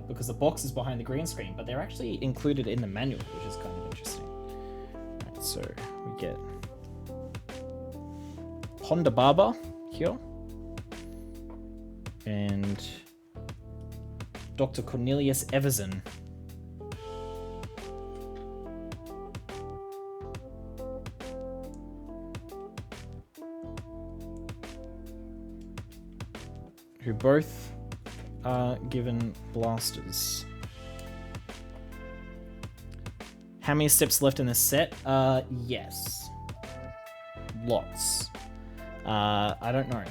Because the box is behind the green screen, but they're actually included in the manual, which is kind of interesting. Right, so we get Honda Barber here. And Dr. Cornelius Everson. Who both are given blasters. How many steps left in this set? Yes. Lots. I don't know.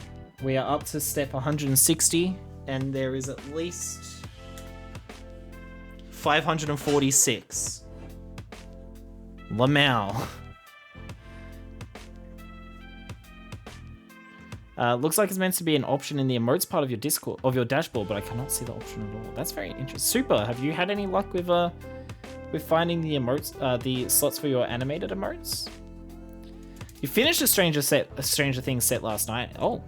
We are up to step 160, and there is at least 546. Lamau. Looks like it's meant to be an option in the emotes part of your Discord, of your dashboard, but I cannot see the option at all. That's very interesting. Super. Have you had any luck with finding the emotes, the slots for your animated emotes? You finished a Stranger Things set last night. Oh,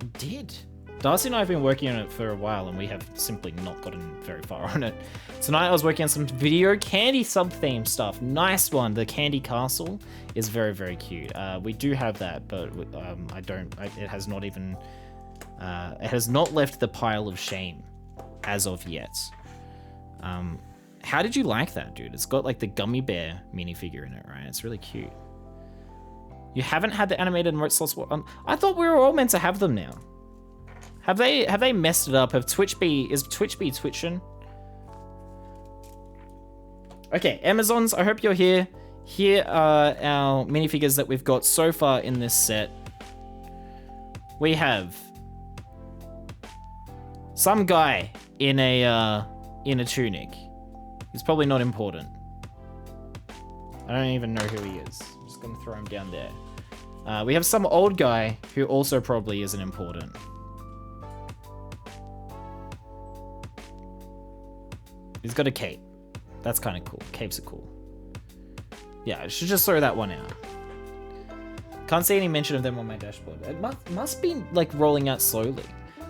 you did. Darcy and I have been working on it for a while, and we have simply not gotten very far on it. Tonight I was working on some video candy sub-theme stuff. Nice one. The Candy Castle is very, very cute. We do have that, but it has not even... it has not left the pile of shame as of yet. How did you like that, dude? It's got like the gummy bear minifigure in it, right? It's really cute. You haven't had the animated emote slots? I thought we were all meant to have them now. Have they messed it up? Is TwitchB twitching? Okay, Amazons, I hope you're here. Here are our minifigures that we've got so far in this set. We have some guy in a tunic. He's probably not important. I don't even know who he is. I'm just gonna throw him down there. We have some old guy who also probably isn't important. He's got a cape. That's kind of cool. Capes are cool. Yeah, I should just throw that one out. Can't see any mention of them on my dashboard. It must be like rolling out slowly.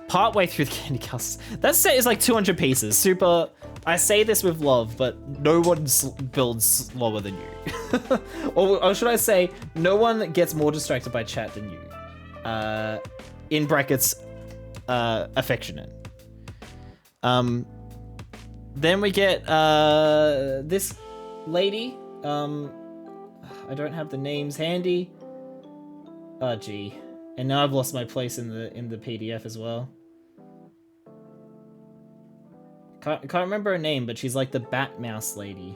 Partway through the Candy Castle. That set is like 200 pieces. Super. I say this with love, but no one builds slower than you. or should I say, no one gets more distracted by chat than you. In brackets, affectionate. Then we get this lady. I don't have the names handy. Oh gee, and now I've lost my place in the PDF as well. Can't remember her name, but she's like the Bat Mouse lady.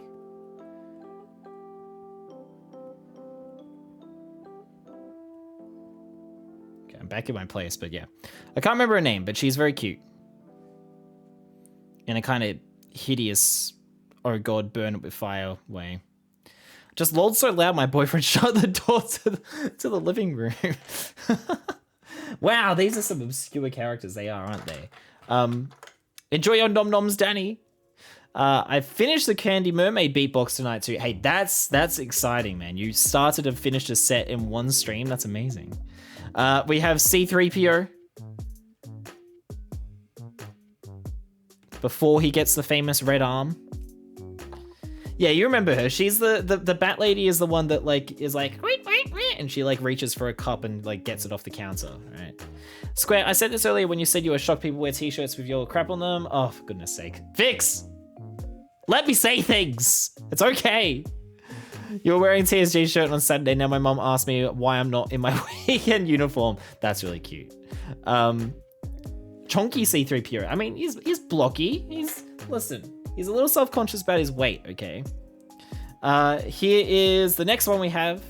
Okay, I'm back in my place, but yeah, I can't remember her name, but she's very cute in a kind of hideous, oh god, burn it with fire way. Just lolled so loud my boyfriend shut the door to the living room. Wow, these are some obscure characters. They are, aren't they? Enjoy your nom noms, Danny. I finished the Candy Mermaid beatbox tonight too. Hey, that's exciting, man. You started and finished a set in one stream. That's amazing. We have C-3PO. Before he gets the famous red arm. Yeah, you remember her. She's the bat lady is the one that like is like wait, and she like reaches for a cup and like gets it off the counter, right? Square, I said this earlier when you said you were shocked people wear t-shirts with your crap on them. Oh, for goodness sake. Vix! Let me say things! It's okay. You were wearing TSG shirt on Saturday. Now my mom asked me why I'm not in my weekend uniform. That's really cute. Chonky C-3PO. I mean, he's blocky. Listen, he's a little self-conscious about his weight, okay? Here is the next one we have.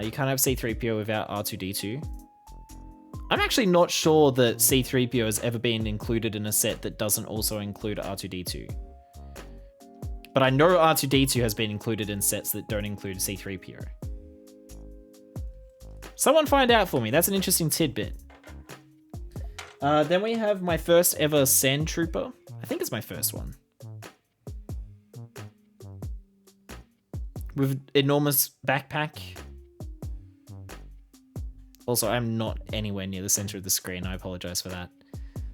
You can't have C-3PO without R2-D2. I'm actually not sure that C-3PO has ever been included in a set that doesn't also include R2-D2. But I know R2-D2 has been included in sets that don't include C-3PO. Someone find out for me. That's an interesting tidbit. Then we have my first ever Sand Trooper. I think it's my first one. With enormous backpack. Also, I'm not anywhere near the center of the screen. I apologize for that.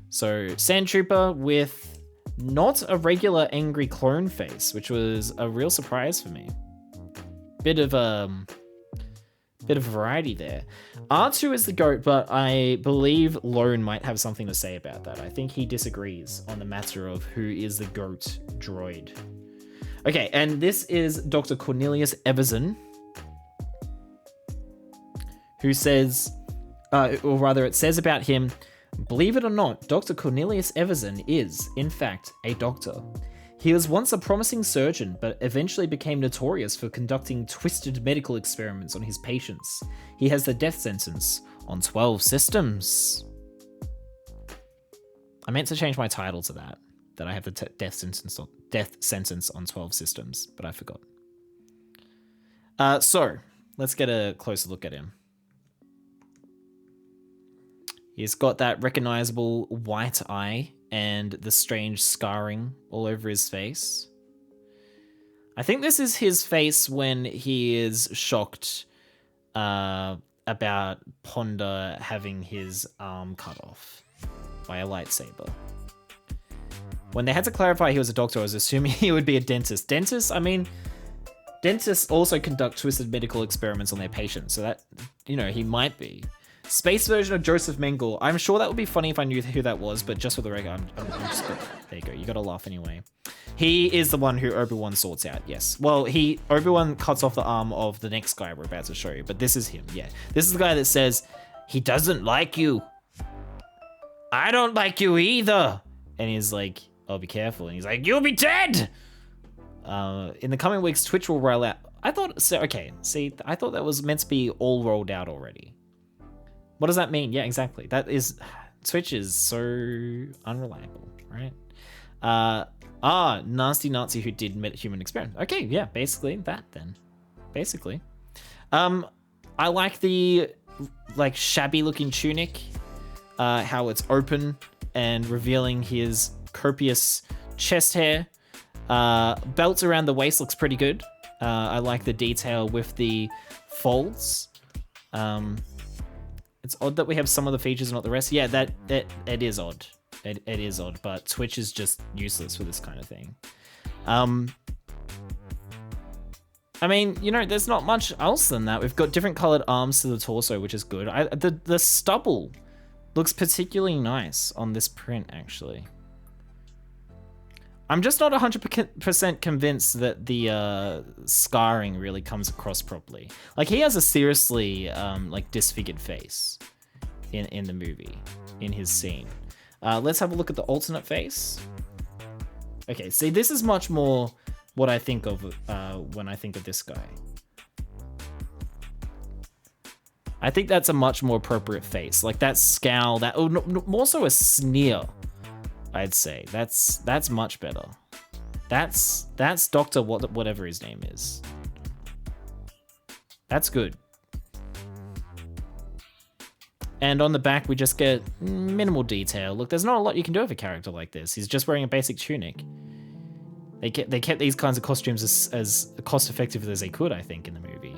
So, Sand Trooper with not a regular angry clone face, which was a real surprise for me. Bit of variety there. R2 is the GOAT, but I believe Lone might have something to say about that. I think he disagrees on the matter of who is the GOAT droid. Okay, and this is Dr. Cornelius Everson, who says, or rather it says about him, believe it or not, Dr. Cornelius Everson is, in fact, a doctor. He was once a promising surgeon, but eventually became notorious for conducting twisted medical experiments on his patients. He has the death sentence on 12 systems. I meant to change my title to that I have the death sentence on 12 systems, but I forgot. So, let's get a closer look at him. He's got that recognizable white eye and the strange scarring all over his face. I think this is his face when he is shocked about Ponder having his arm cut off by a lightsaber. When they had to clarify he was a doctor, I was assuming he would be a dentist. Dentists also conduct twisted medical experiments on their patients, so that, he might be. Space version of Joseph Mengele. I'm sure that would be funny if I knew who that was, but just for the record, I'm just there you go. You gotta laugh anyway. He is the one who Obi-Wan sorts out, yes. Well, Obi-Wan cuts off the arm of the next guy we're about to show you, but this is him, yeah. This is the guy that says, he doesn't like you. I don't like you either. And he's like, oh, be careful. And he's like, you'll be dead. In the coming weeks, Twitch will roll out. I thought that was meant to be all rolled out already. What does that mean? Yeah, exactly. Twitch is so unreliable, right? Ah, nasty Nazi who did human experiment. Okay, yeah, basically that then. Basically. I like the like shabby looking tunic, how it's open and revealing his copious chest hair. Belt around the waist looks pretty good. I like the detail with the folds. It's odd that we have some of the features and not the rest. Yeah, it is odd. It is odd, but Twitch is just useless for this kind of thing. I mean, you know, there's not much else than that. We've got different colored arms to the torso, which is good. The stubble looks particularly nice on this print, actually. I'm just not 100% convinced that the scarring really comes across properly. Like, he has a seriously like disfigured face in the movie, in his scene. Let's have a look at the alternate face. Okay, see, this is much more what I think of when I think of this guy. I think that's a much more appropriate face. Like that scowl, that more so a sneer, I'd say. That's much better. That's Dr. whatever his name is. That's good. And on the back, we just get minimal detail. Look, there's not a lot you can do with a character like this. He's just wearing a basic tunic. They kept these kinds of costumes as cost effective as they could, I think, in the movie.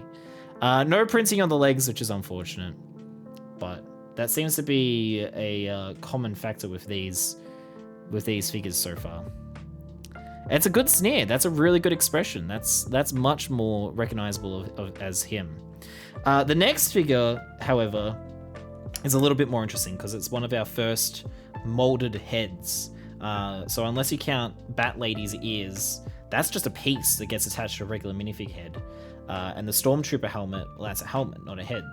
No printing on the legs, which is unfortunate. But that seems to be a common factor with these figures so far. It's a good sneer. That's a really good expression. That's much more recognizable as him. The next figure, however, is a little bit more interesting because it's one of our first molded heads. So unless you count Bat Lady's ears, that's just a piece that gets attached to a regular minifig head. And the Stormtrooper helmet, well, that's a helmet, not a head.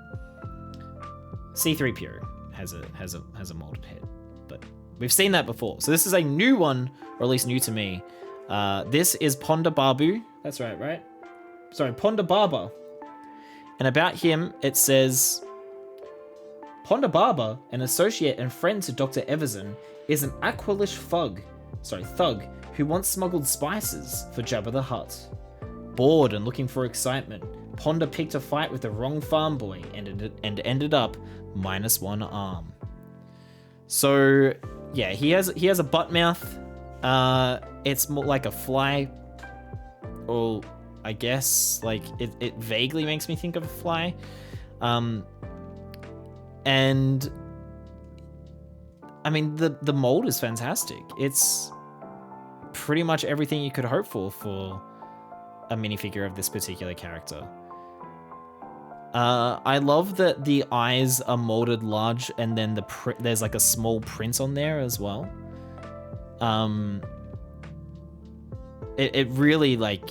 C-3PO has a molded head, but we've seen that before. So this is a new one, or at least new to me. This is Ponda Babu. That's right? Sorry, Ponda Baba. And about him, it says, Ponda Baba, an associate and friend to Dr. Everson, is an Aqualish thug who once smuggled spices for Jabba the Hutt. Bored and looking for excitement, Ponda picked a fight with the wrong farm boy and ended up -1 arm. So yeah, he has a butt mouth. It's more like a fly, or I guess like it vaguely makes me think of a fly. And I mean, the mold is fantastic. It's pretty much everything you could hope for a minifigure of this particular character. I love that the eyes are molded large, and then there's like a small print on there as well. It really like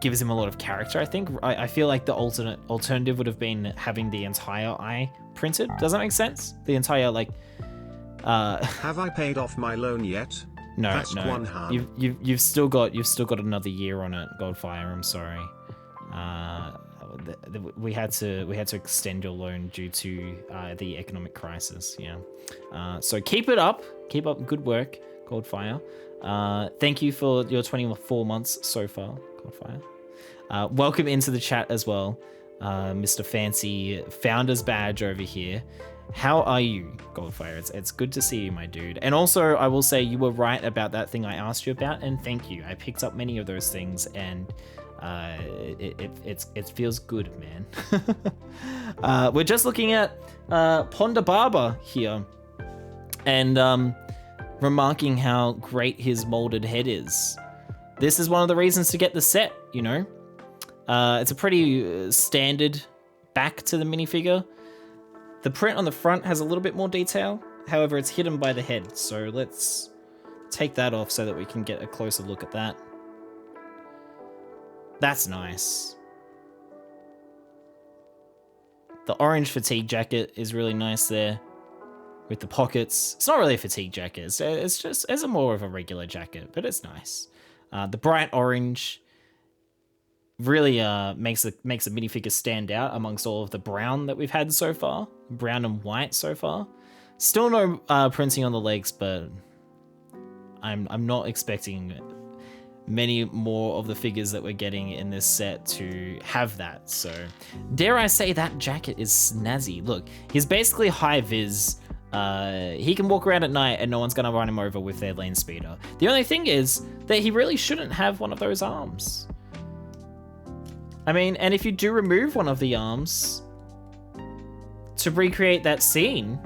gives him a lot of character, I think. I feel like the alternative would have been having the entire eye printed. Does that make sense? The entire like Have I paid off my loan yet? No, That's no. one hand. You've still got another year on it, Goldfire. I'm sorry. We had to extend your loan due to the economic crisis. Yeah. So keep it up. Keep up good work, Goldfire. Thank you for your 24 months so far, Goldfire. Welcome into the chat as well, Mr. Fancy Founder's Badge over here. How are you, Goldfire? It's good to see you, my dude. And also, I will say you were right about that thing I asked you about, and thank you. I picked up many of those things, and it feels good, man. We're just looking at Ponda Baba here, and remarking how great his molded head is. This is one of the reasons to get the set, you know. It's a pretty standard back to the minifigure. The print on the front has a little bit more detail, however it's hidden by the head, so let's take that off so that we can get a closer look at that. That's nice. The orange fatigue jacket is really nice there with the pockets. It's not really a fatigue jacket, it's more of a regular jacket, but it's nice. The bright orange really makes the minifigure stand out amongst all of the brown that we've had so far. Brown and white so far. Still no printing on the legs, but I'm not expecting many more of the figures that we're getting in this set to have that. So dare I say that jacket is snazzy. Look, he's basically high vis. He can walk around at night and no one's gonna run him over with their lane speeder. The only thing is that he really shouldn't have one of those arms. I mean, and if you do remove one of the arms to recreate that scene,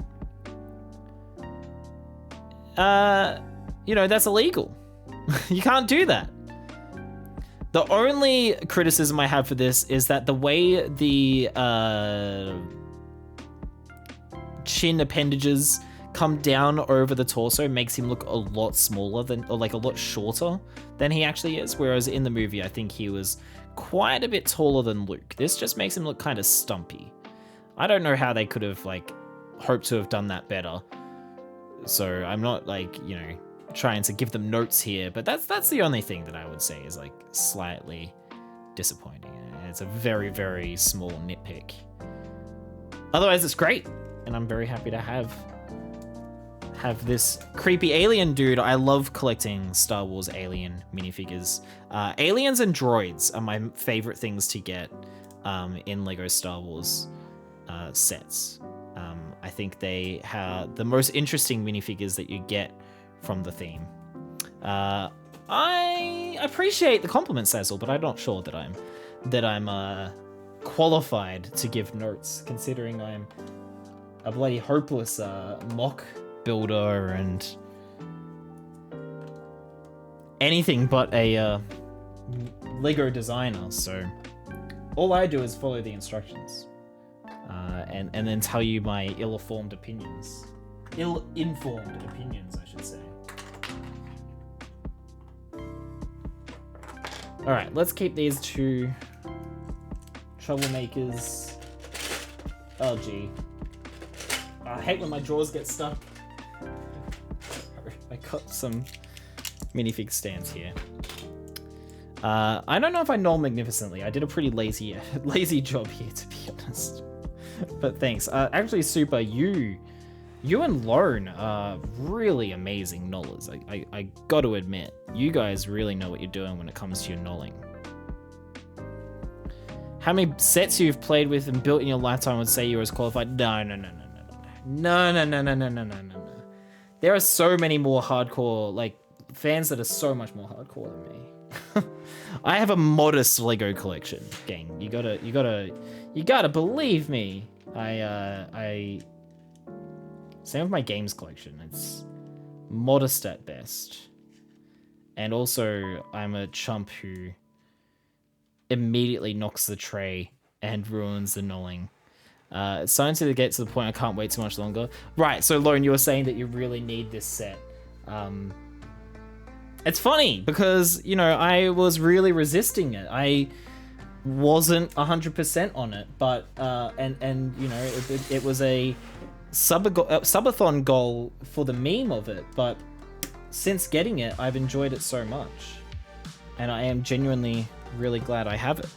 you know, that's illegal. You can't do that. The only criticism I have for this is that the way the chin appendages come down over the torso makes him look a lot smaller than, or like a lot shorter than he actually is. Whereas in the movie, I think he was quite a bit taller than Luke. This just makes him look kind of stumpy. I don't know how they could have like hoped to have done that better. So I'm not like, you know, trying to give them notes here, but that's the only thing that I would say is like slightly disappointing. It's a very, very small nitpick. Otherwise, it's great, and I'm very happy to have this creepy alien dude. I love collecting Star Wars alien minifigures. Aliens and droids are my favorite things to get in Lego Star Wars sets. I think they have the most interesting minifigures that you get from the theme. I appreciate the compliment, Cecil, but I'm not sure that I'm qualified to give notes, considering I'm a bloody hopeless mock builder and anything but a Lego designer. So all I do is follow the instructions and then tell you my ill-informed opinions, I should say. All right, let's keep these two troublemakers. Oh, gee. I hate when my drawers get stuck. I got some minifig stands here. I don't know if I know magnificently. I did a pretty lazy job here, to be honest. But thanks. Actually, Super, you and Lone are really amazing knollers. I got to admit, you guys really know what you're doing when it comes to your knolling. How many sets you've played with and built in your lifetime would say you're as qualified? No. There are so many more hardcore, like, fans that are so much more hardcore than me. I have a modest Lego collection, gang. You gotta believe me. Same with my games collection. It's modest at best. And also, I'm a chump who immediately knocks the tray and ruins the knolling. It's starting to get to the point I can't wait too much longer. Right, so Lone, you were saying that you really need this set. It's funny because, you know, I was really resisting it. I wasn't 100% on it, but and you know, it was a subathon goal for the meme of it, but since getting it, I've enjoyed it so much, and I am genuinely really glad I have it.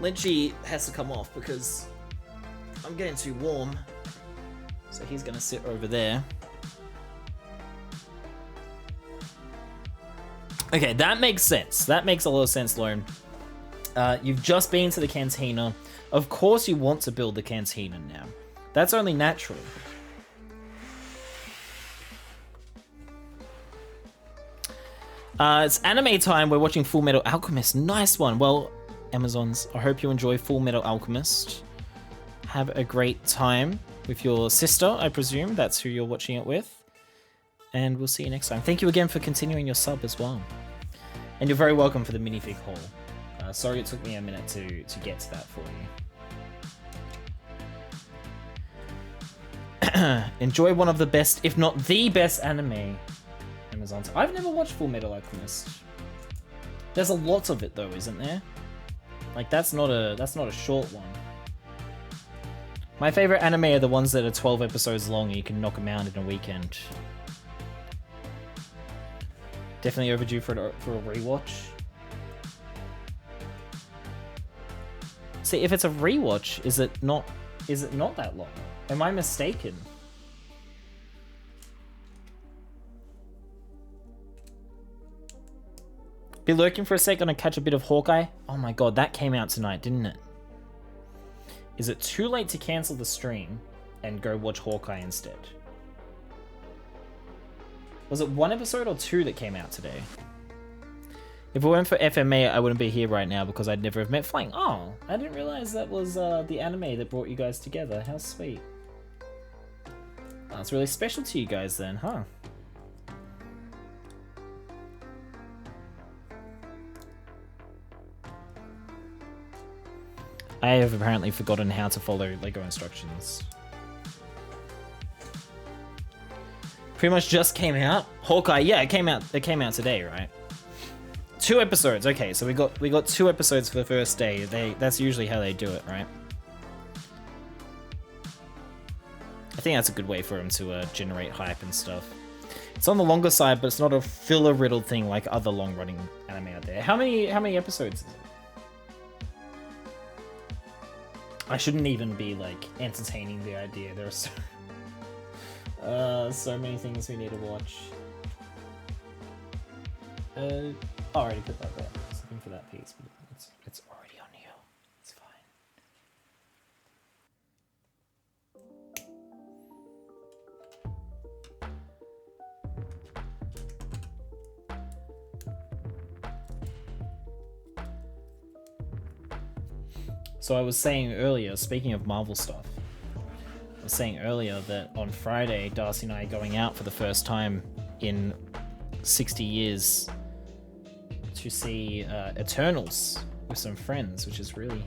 Lynchy has to come off because I'm getting too warm, so he's gonna sit over there. Okay, that makes sense. That makes a lot of sense, Lone. You've just been to the cantina. Of course you want to build the cantina now. That's only natural. It's anime time. We're watching Full Metal Alchemist. Nice one. Well, Amazons, I hope you enjoy Full Metal Alchemist. Have a great time with your sister, I presume. That's who you're watching it with. And we'll see you next time. Thank you again for continuing your sub as well. And you're very welcome for the minifig haul. Sorry it took me a minute to get to that for you. Enjoy one of the best, if not the best anime, Amazons. I've never watched Full Metal Alchemist. There's a lot of it though, isn't there? Like that's not a short one. My favorite anime are the ones that are 12 episodes long and you can knock them out in a weekend. Definitely overdue for a rewatch. See, if it's a rewatch, is it not that long? Am I mistaken? Be lurking for a sec, gonna catch a bit of Hawkeye. Oh my god, that came out tonight, didn't it? Is it too late to cancel the stream and go watch Hawkeye instead? Was it 1 episode or 2 that came out today? If it weren't for FMA, I wouldn't be here right now because I'd never have met Flying. Oh, I didn't realize that was the anime that brought you guys together. How sweet. Oh, it's really special to you guys then, huh? I have apparently forgotten how to follow Lego instructions. Pretty much just came out. Hawkeye, yeah, it came out today, right? 2 episodes. Okay, so we got 2 episodes for the first day. That's usually how they do it, right? I think that's a good way for them to generate hype and stuff. It's on the longer side, but it's not a filler riddled thing like other long running anime out there. How many episodes is it? I shouldn't even be like entertaining the idea. There are so many things we need to watch. I already put that there. I was looking for that piece, but it's already on here. It's fine. So I was saying earlier, speaking of Marvel stuff, I was saying earlier that on Friday, Darcy and I are going out for the first time in 60 years to see Eternals with some friends, which is really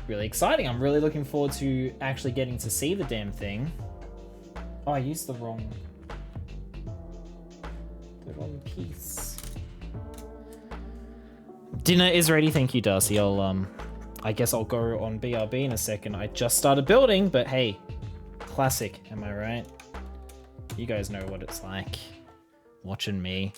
exciting. I'm really looking forward to actually getting to see the damn thing. Oh, I used the wrong piece. Dinner is ready, thank you, Darcy. I guess I'll go on BRB in a second. I just started building, but hey, classic, am I right? You guys know what it's like watching me.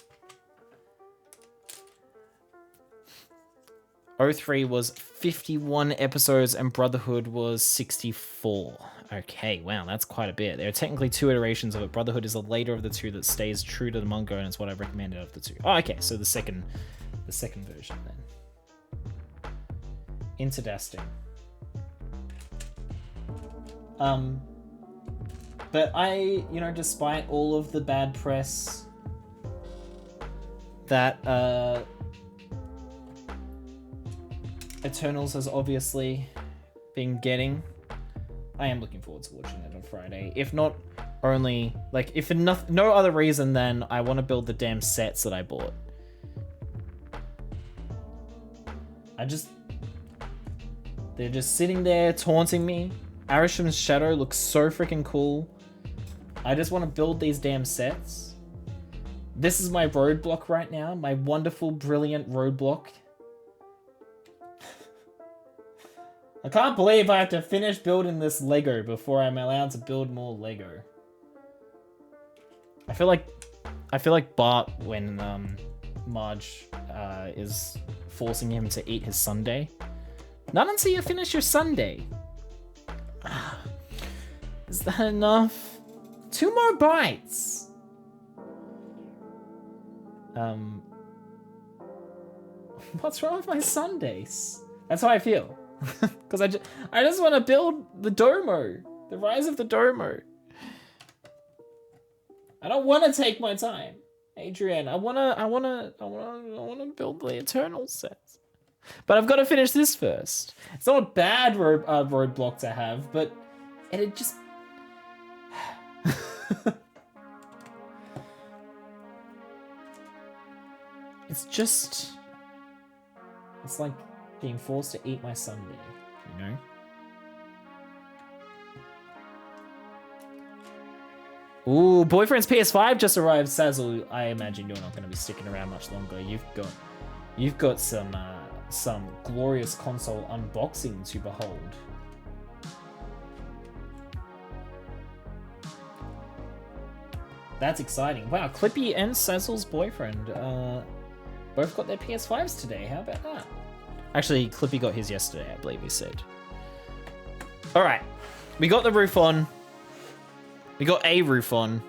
03 was 51 episodes and Brotherhood was 64. Okay, wow, that's quite a bit. There are technically 2 iterations of it. Brotherhood is the later of the 2 that stays true to the manga, and it's what I've recommended of the 2. Oh, okay, so the second version then. Interdasting. But I, despite all of the bad press that Eternals has obviously been getting, I am looking forward to watching it on Friday. If not only, if for no other reason than I want to build the damn sets that I bought. They're just sitting there taunting me. Arisham's shadow looks so freaking cool. I just want to build these damn sets. This is my roadblock right now. My wonderful, brilliant roadblock. I can't believe I have to finish building this Lego before I'm allowed to build more Lego. I feel like Bart when Marge is forcing him to eat his sundae. Not until you finish your sundae. Is that enough? 2 more bites. What's wrong with my sundaes? That's how I feel. Because I just want to build the Domo, the Rise of the Domo. I don't want to take my time, Adrian. I wanna build the Eternal sets. But I've got to finish this first. It's not a bad roadblock to have, but it just... It's like being forced to eat my sundae, you know? Ooh, Boyfriend's PS5 just arrived, Sazzle. I imagine you're not going to be sticking around much longer. You've got some glorious console unboxing to behold. That's exciting. Wow, Clippy and Sazzle's boyfriend both got their PS5s today. How about that? Actually, Clippy got his yesterday, I believe he said. All right, we got the roof on. We got a roof on.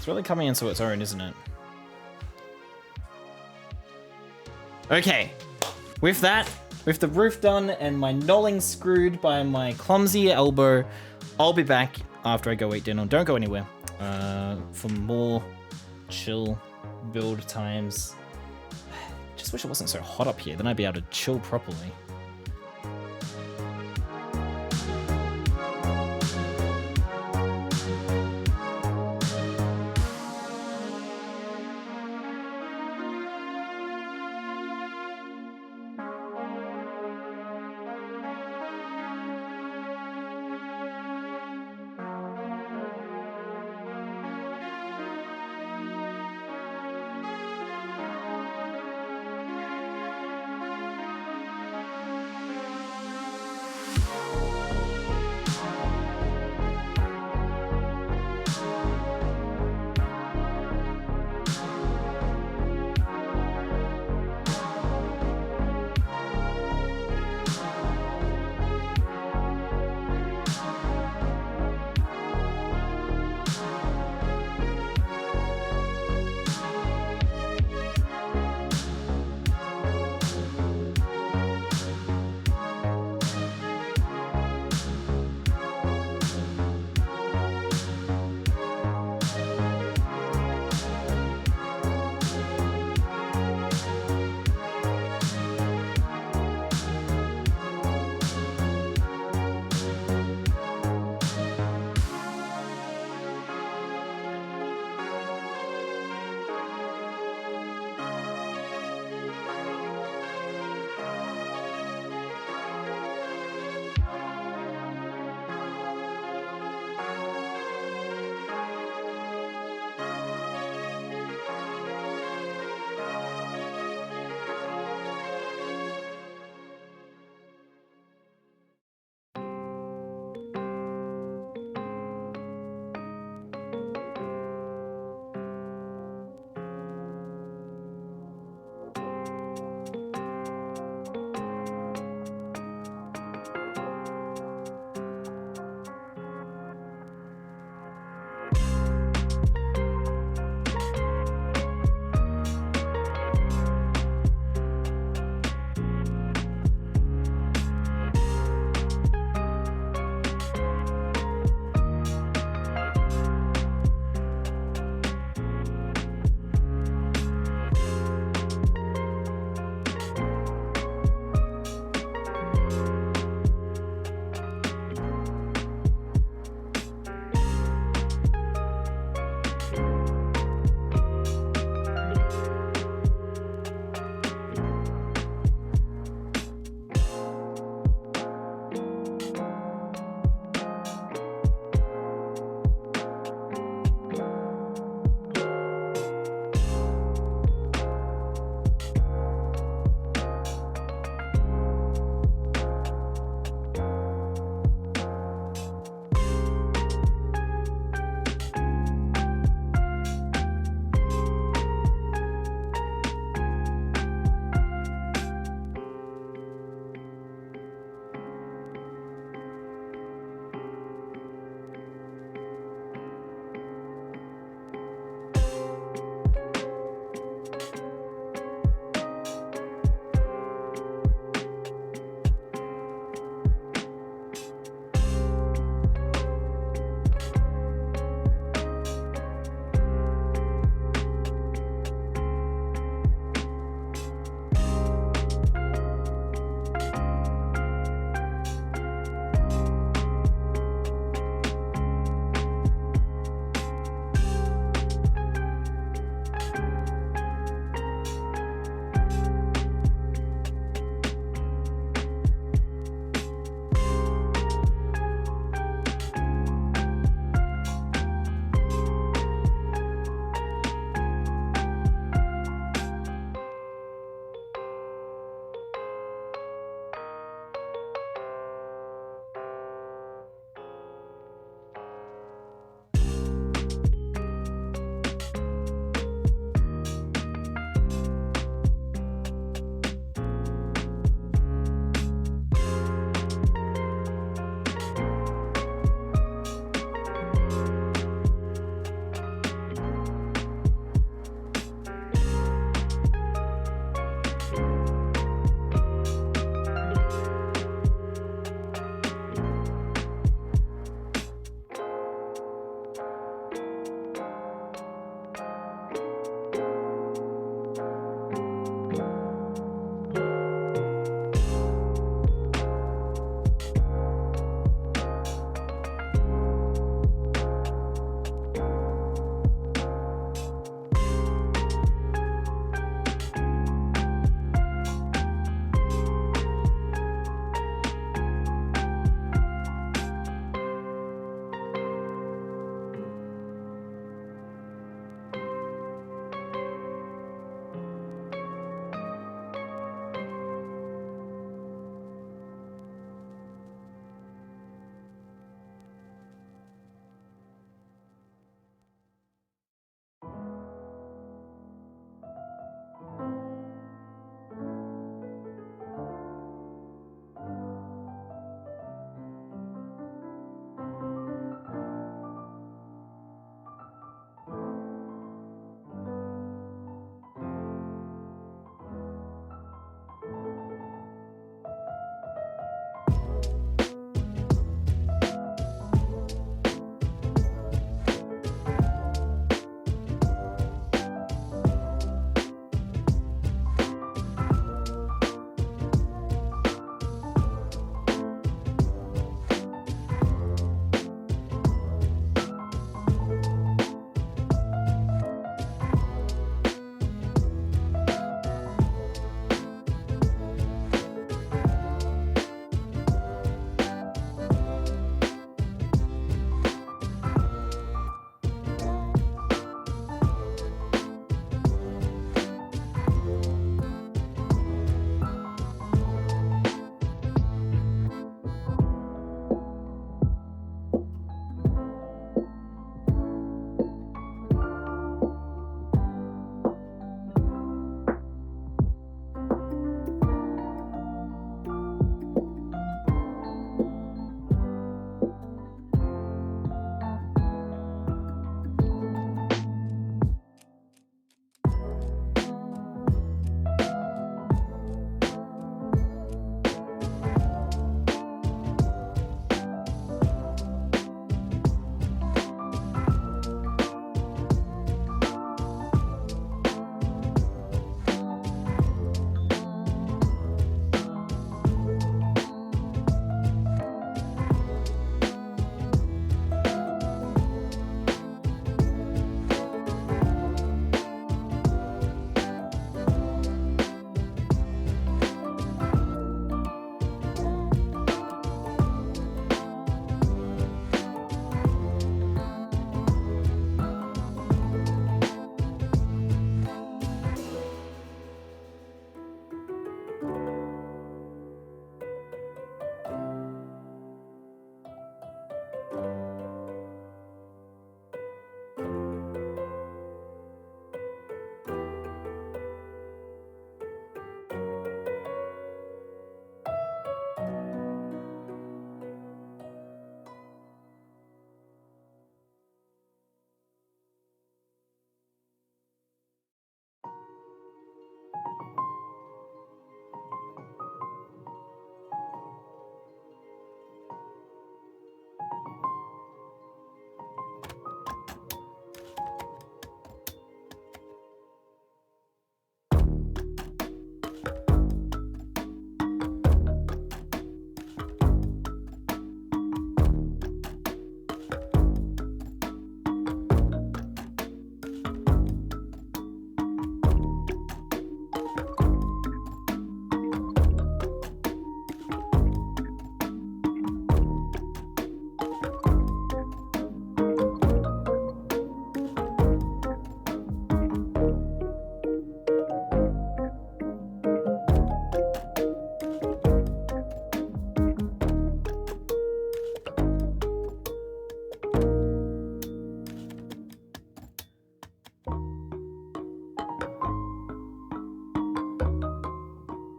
It's really coming into its own, isn't it? Okay. With that, with the roof done and my knolling screwed by my clumsy elbow, I'll be back after I go eat dinner. Don't go anywhere. For more chill build times. Just wish it wasn't so hot up here. Then I'd be able to chill properly.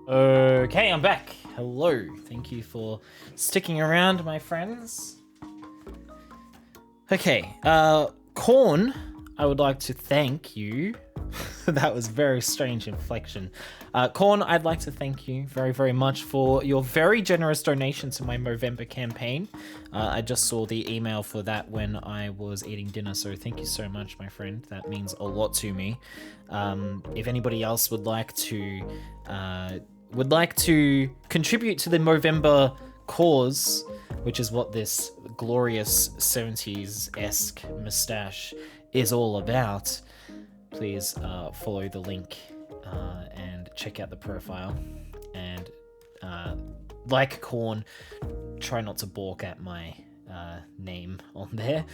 Okay, I'm back. Hello. Thank you for sticking around, my friends. Okay, Corn, I would like to thank you. That was very strange inflection. Corn, I'd like to thank you very, very much for your very generous donation to my Movember campaign. I just saw the email for that when I was eating dinner, so thank you so much, my friend. That means a lot to me. If anybody else would like to contribute to the Movember cause, which is what this glorious 70s-esque mustache is all about, please follow the link and check out the profile. And like Corn, try not to balk at my name on there.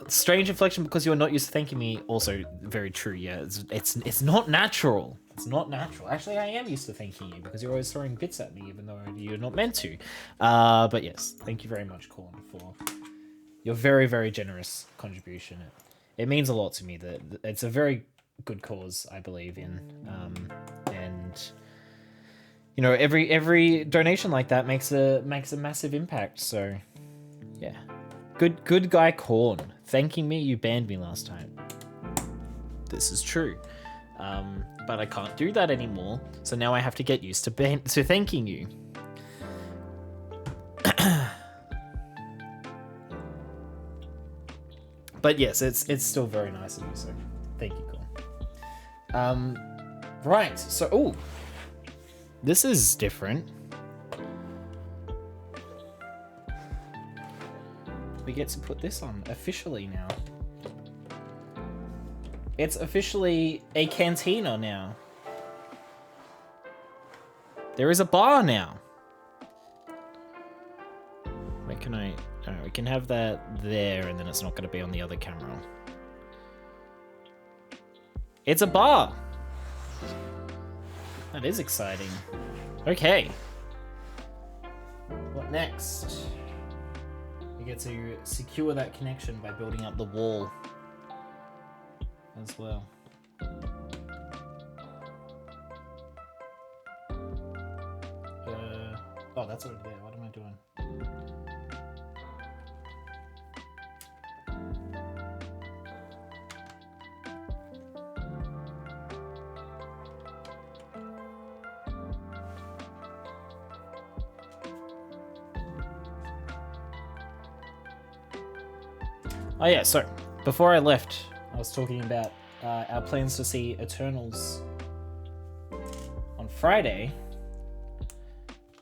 Strange inflection because you're not used to thanking me. Also very true. Yeah, it's not natural. It's not natural. Actually, I am used to thanking you because you're always throwing bits at me, even though you're not meant to. But yes, thank you very much, Corn, for your very, very generous contribution. It means a lot to me. That it's a very good cause, I believe in, and you know, every donation like that makes a massive impact. So yeah, good guy, Corn, thanking me. You banned me last time. This is true. But I can't do that anymore, so now I have to get used to thanking you. But yes, it's still very nice of you, so thank you, Colin. Right, so this is different. We get to put this on officially now. It's officially a cantina now. There is a bar now. Where can I... Alright, we can have that there, and then it's not going to be on the other camera. It's a bar! That is exciting. Okay. What next? We get to secure that connection by building up the wall as well. Oh, that's already there. What am I doing? Oh yeah, so before I left, I was talking about our plans to see Eternals on Friday.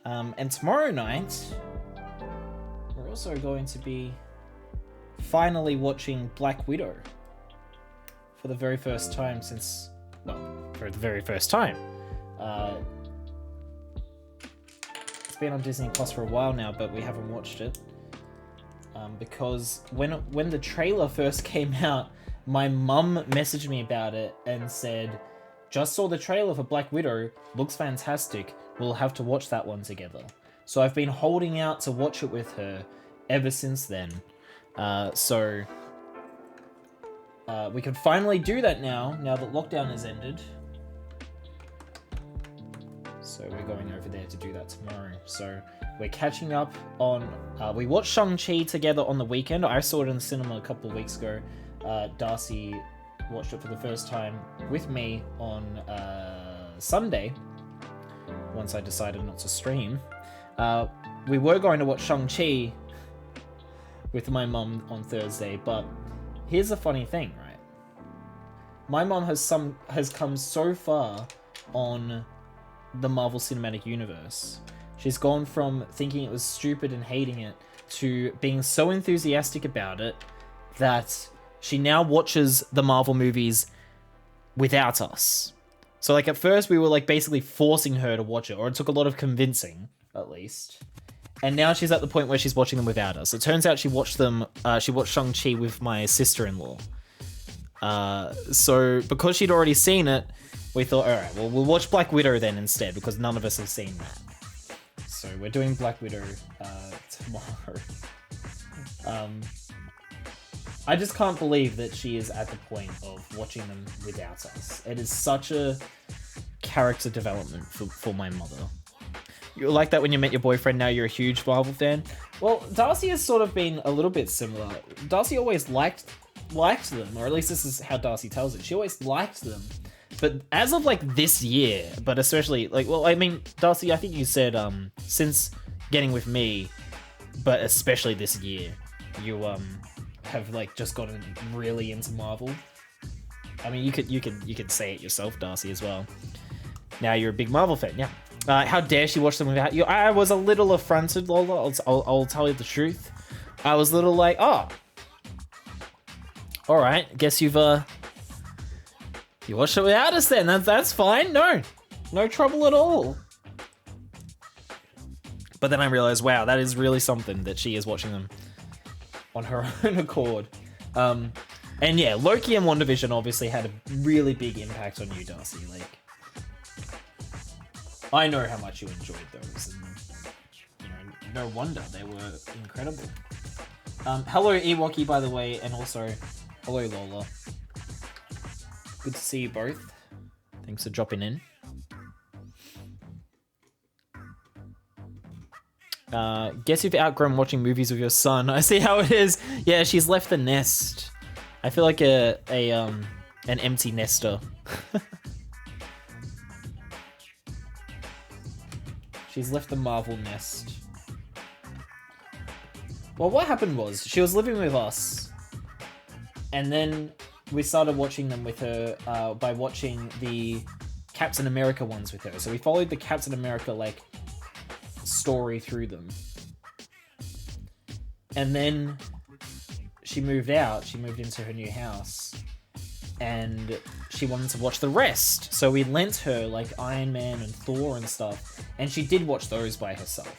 And tomorrow night, we're also going to be finally watching Black Widow for the very first time since... Well, for the very first time. It's been on Disney Plus for a while now, but we haven't watched it. Because when the trailer first came out, my mum messaged me about it and said, just saw the trailer for Black Widow, looks fantastic, we'll have to watch that one together. So I've been holding out to watch it with her ever since then. So we can finally do that now that lockdown has ended. So we're going over there to do that tomorrow. So we're catching up on... we watched Shang-Chi together on the weekend. I saw it in the cinema a couple of weeks ago. Darcy watched it for the first time with me on Sunday, once I decided not to stream. We were going to watch Shang-Chi with my mum on Thursday, but here's the funny thing, right? My mum has come so far on the Marvel Cinematic Universe. She's gone from thinking it was stupid and hating it to being so enthusiastic about it that she now watches the Marvel movies without us. So like at first we were like basically forcing her to watch it, or it took a lot of convincing, at least. And now she's at the point where she's watching them without us. It turns out she watched Shang-Chi with my sister-in-law. So because she'd already seen it, we thought, alright, well, we'll watch Black Widow then instead, because none of us have seen that. So we're doing Black Widow tomorrow. I just can't believe that she is at the point of watching them without us. It is such a character development for my mother. You like that when you met your boyfriend, now you're a huge Marvel fan? Well, Darcy has sort of been a little bit similar. Darcy always liked them, or at least this is how Darcy tells it. She always liked them. But as of like this year, but especially like, well, I mean, Darcy, I think you said since getting with me, but especially this year, you have like just gotten really into Marvel. I mean, you could say it yourself, Darcy, as well. Now you're a big Marvel fan, yeah. How dare she watch them without you? I was a little affronted, Lola. I'll tell you the truth. I was a little like, oh, all right. Guess you watched it without us then. That's fine. No trouble at all. But then I realized, wow, that is really something that she is watching them on her own accord. And yeah, Loki and WandaVision obviously had a really big impact on you, Darcy. Like, I know how much you enjoyed those, and you know, no wonder they were incredible. Hello Ewokie, by the way, and also hello Lola. Good to see you both. Thanks for dropping in. Guess you've outgrown watching movies with your son. I see how it is. Yeah, she's left the nest. I feel like an empty nester. She's left the Marvel nest. Well, what happened was, she was living with us, and then we started watching them with her by watching the Captain America ones with her. So we followed the Captain America, like, story through them. And then she moved out, she moved into her new house, and she wanted to watch the rest. So we lent her like Iron Man and Thor and stuff, and she did watch those by herself.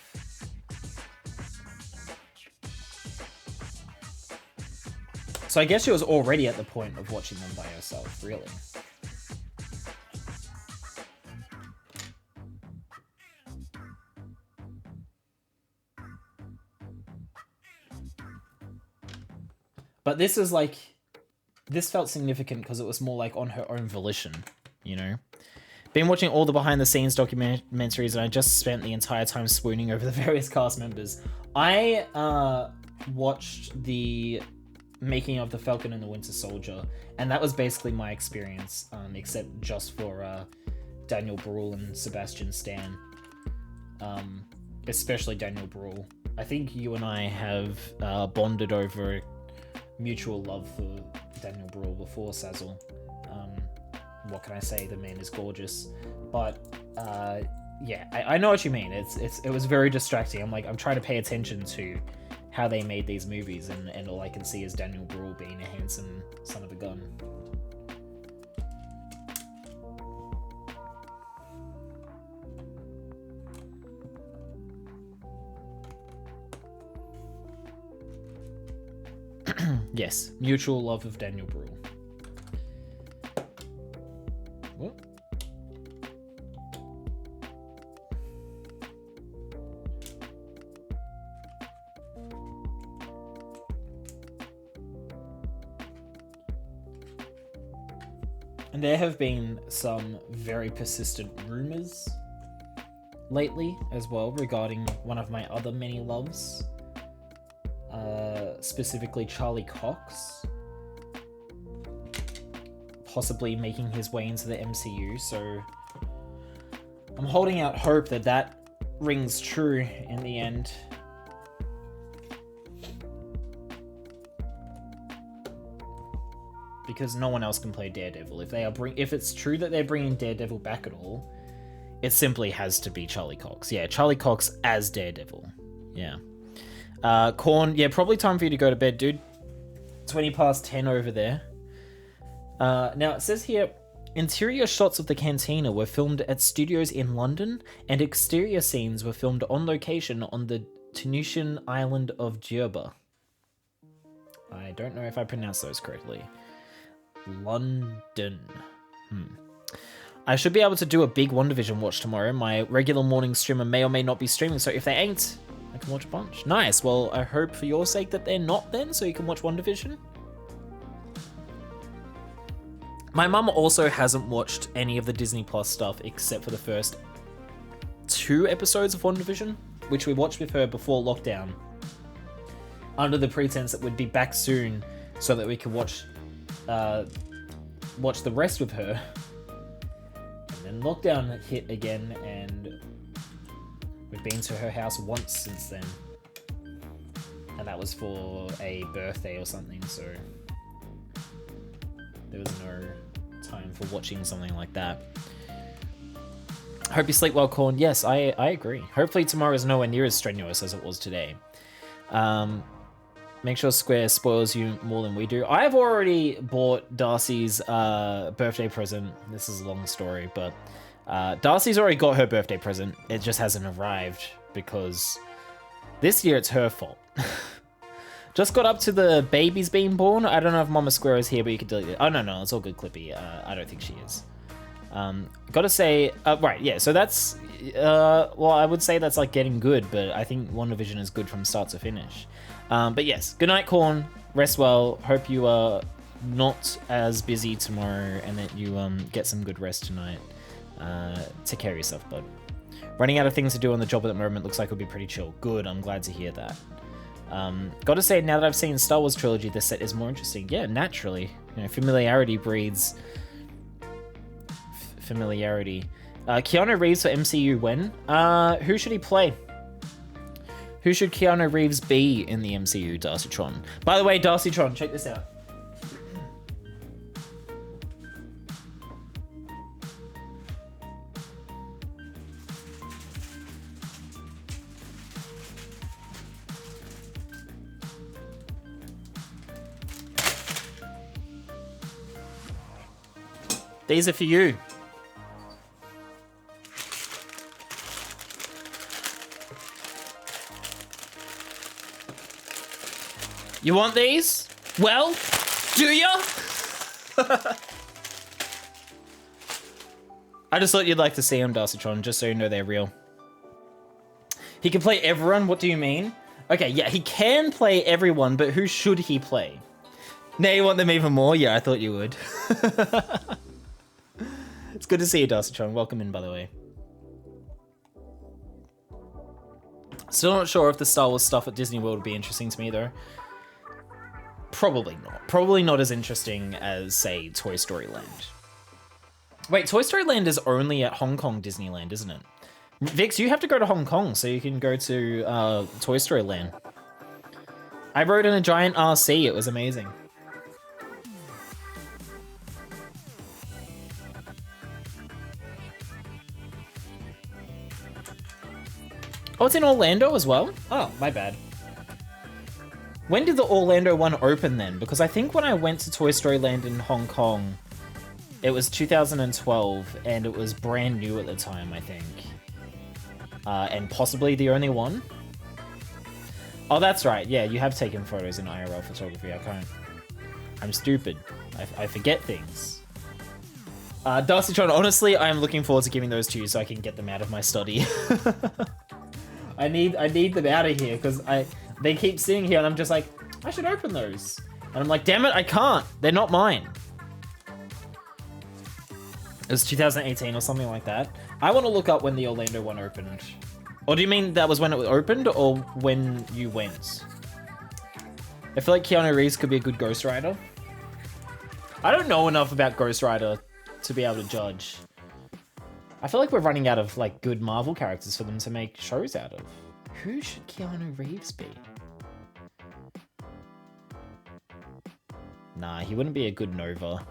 So I guess she was already at the point of watching them by herself, really. But this is like, this felt significant because it was more like on her own volition, you know? Been watching all the behind the scenes documentaries, and I just spent the entire time swooning over the various cast members. I watched the making of The Falcon and the Winter Soldier, and that was basically my experience, except just for Daniel Bruhl and Sebastian Stan. Especially Daniel Bruhl. I think you and I have bonded over mutual love for Daniel Bruhl before Sazzle. What can I say? The man is gorgeous. But yeah, I know what you mean. It was very distracting. I'm trying to pay attention to how they made these movies, and all I can see is Daniel Bruhl being a handsome son of a gun. Yes, mutual love of Daniel Bruhl. What? And there have been some very persistent rumors lately as well regarding one of my other many loves. Specifically Charlie Cox possibly making his way into the MCU, so I'm holding out hope that that rings true in the end. Because no one else can play Daredevil. If it's true that they're bringing Daredevil back at all, it simply has to be Charlie Cox. Yeah, Charlie Cox as Daredevil. Yeah. Korn, yeah, probably time for you to go to bed, dude. 20 past 10 over there. Now, it says here, interior shots of the cantina were filmed at studios in London, and exterior scenes were filmed on location on the Tunisian island of Djerba. I don't know if I pronounced those correctly. London. I should be able to do a big WandaVision watch tomorrow. My regular morning streamer may or may not be streaming, so if they ain't, I can watch a bunch. Nice. Well, I hope for your sake that they're not then, so you can watch WandaVision. My mum also hasn't watched any of the Disney Plus stuff except for the first 2 episodes of WandaVision, which we watched with her before lockdown, under the pretense that we'd be back soon so that we could watch the rest with her. And then lockdown hit again, and we've been to her house once since then. And that was for a birthday or something, so there was no time for watching something like that. Hope you sleep well, Corn. Yes, I agree. Hopefully tomorrow is nowhere near as strenuous as it was today. Make sure Square spoils you more than we do. I've already bought Darcy's birthday present. This is a long story, but Darcy's already got her birthday present. It just hasn't arrived because this year it's her fault. Just got up to the babies being born. I don't know if Mama Square is here, but you can delete it. Oh, no, it's all good, Clippy. I don't think she is. Gotta say, right, yeah, so that's, well, I would say that's like getting good, but I think WandaVision is good from start to finish. But yes, good night, Corn. Rest well. Hope you are not as busy tomorrow and that you get some good rest tonight. Take care of yourself, bud. Running out of things to do on the job at the moment looks like it'll be pretty chill. Good, I'm glad to hear that. Gotta say, now that I've seen Star Wars Trilogy, this set is more interesting. Yeah, naturally. You know, familiarity breeds familiarity. Keanu Reeves for MCU when? Who should he play? Who should Keanu Reeves be in the MCU, Darcytron? By the way, Darcytron, check this out. These are for you. You want these? Well, do ya? I just thought you'd like to see them, Darcytron, just so you know they're real. He can play everyone? What do you mean? Okay, yeah, he can play everyone, but who should he play? Now you want them even more? Yeah, I thought you would. It's good to see you, Darcytron. Welcome in, by the way. Still not sure if the Star Wars stuff at Disney World would be interesting to me, though. Probably not. Probably not as interesting as, say, Toy Story Land. Wait, Toy Story Land is only at Hong Kong Disneyland, isn't it? Vix, you have to go to Hong Kong so you can go to Toy Story Land. I rode in a giant RC. It was amazing. Oh, it's in Orlando as well? Oh, my bad. When did the Orlando one open then? Because I think when I went to Toy Story Land in Hong Kong, it was 2012, and it was brand new at the time, I think. And possibly the only one? Oh, that's right. Yeah, you have taken photos in IRL photography. I can't... I'm stupid. I forget things. Darcytron, honestly, I am looking forward to giving those to you so I can get them out of my study. I need them out of here because they keep sitting here and I'm just like, I should open those. And I'm like, damn it, I can't. They're not mine. It was 2018 or something like that. I want to look up when the Orlando one opened. Or do you mean that was when it opened or when you went? I feel like Keanu Reeves could be a good Ghost Rider. I don't know enough about Ghost Rider to be able to judge. I feel like we're running out of like good Marvel characters for them to make shows out of. Who should Keanu Reeves be? Nah, he wouldn't be a good Nova.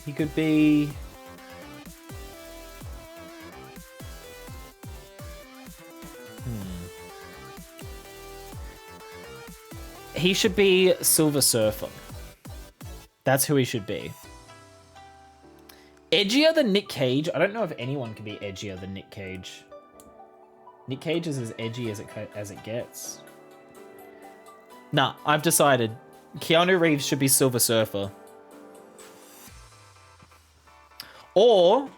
He could be... He should be Silver Surfer. That's who he should be. Edgier than Nick Cage? I don't know if anyone can be edgier than Nick Cage. Nick Cage is as edgy as it gets. Nah, I've decided. Keanu Reeves should be Silver Surfer. Or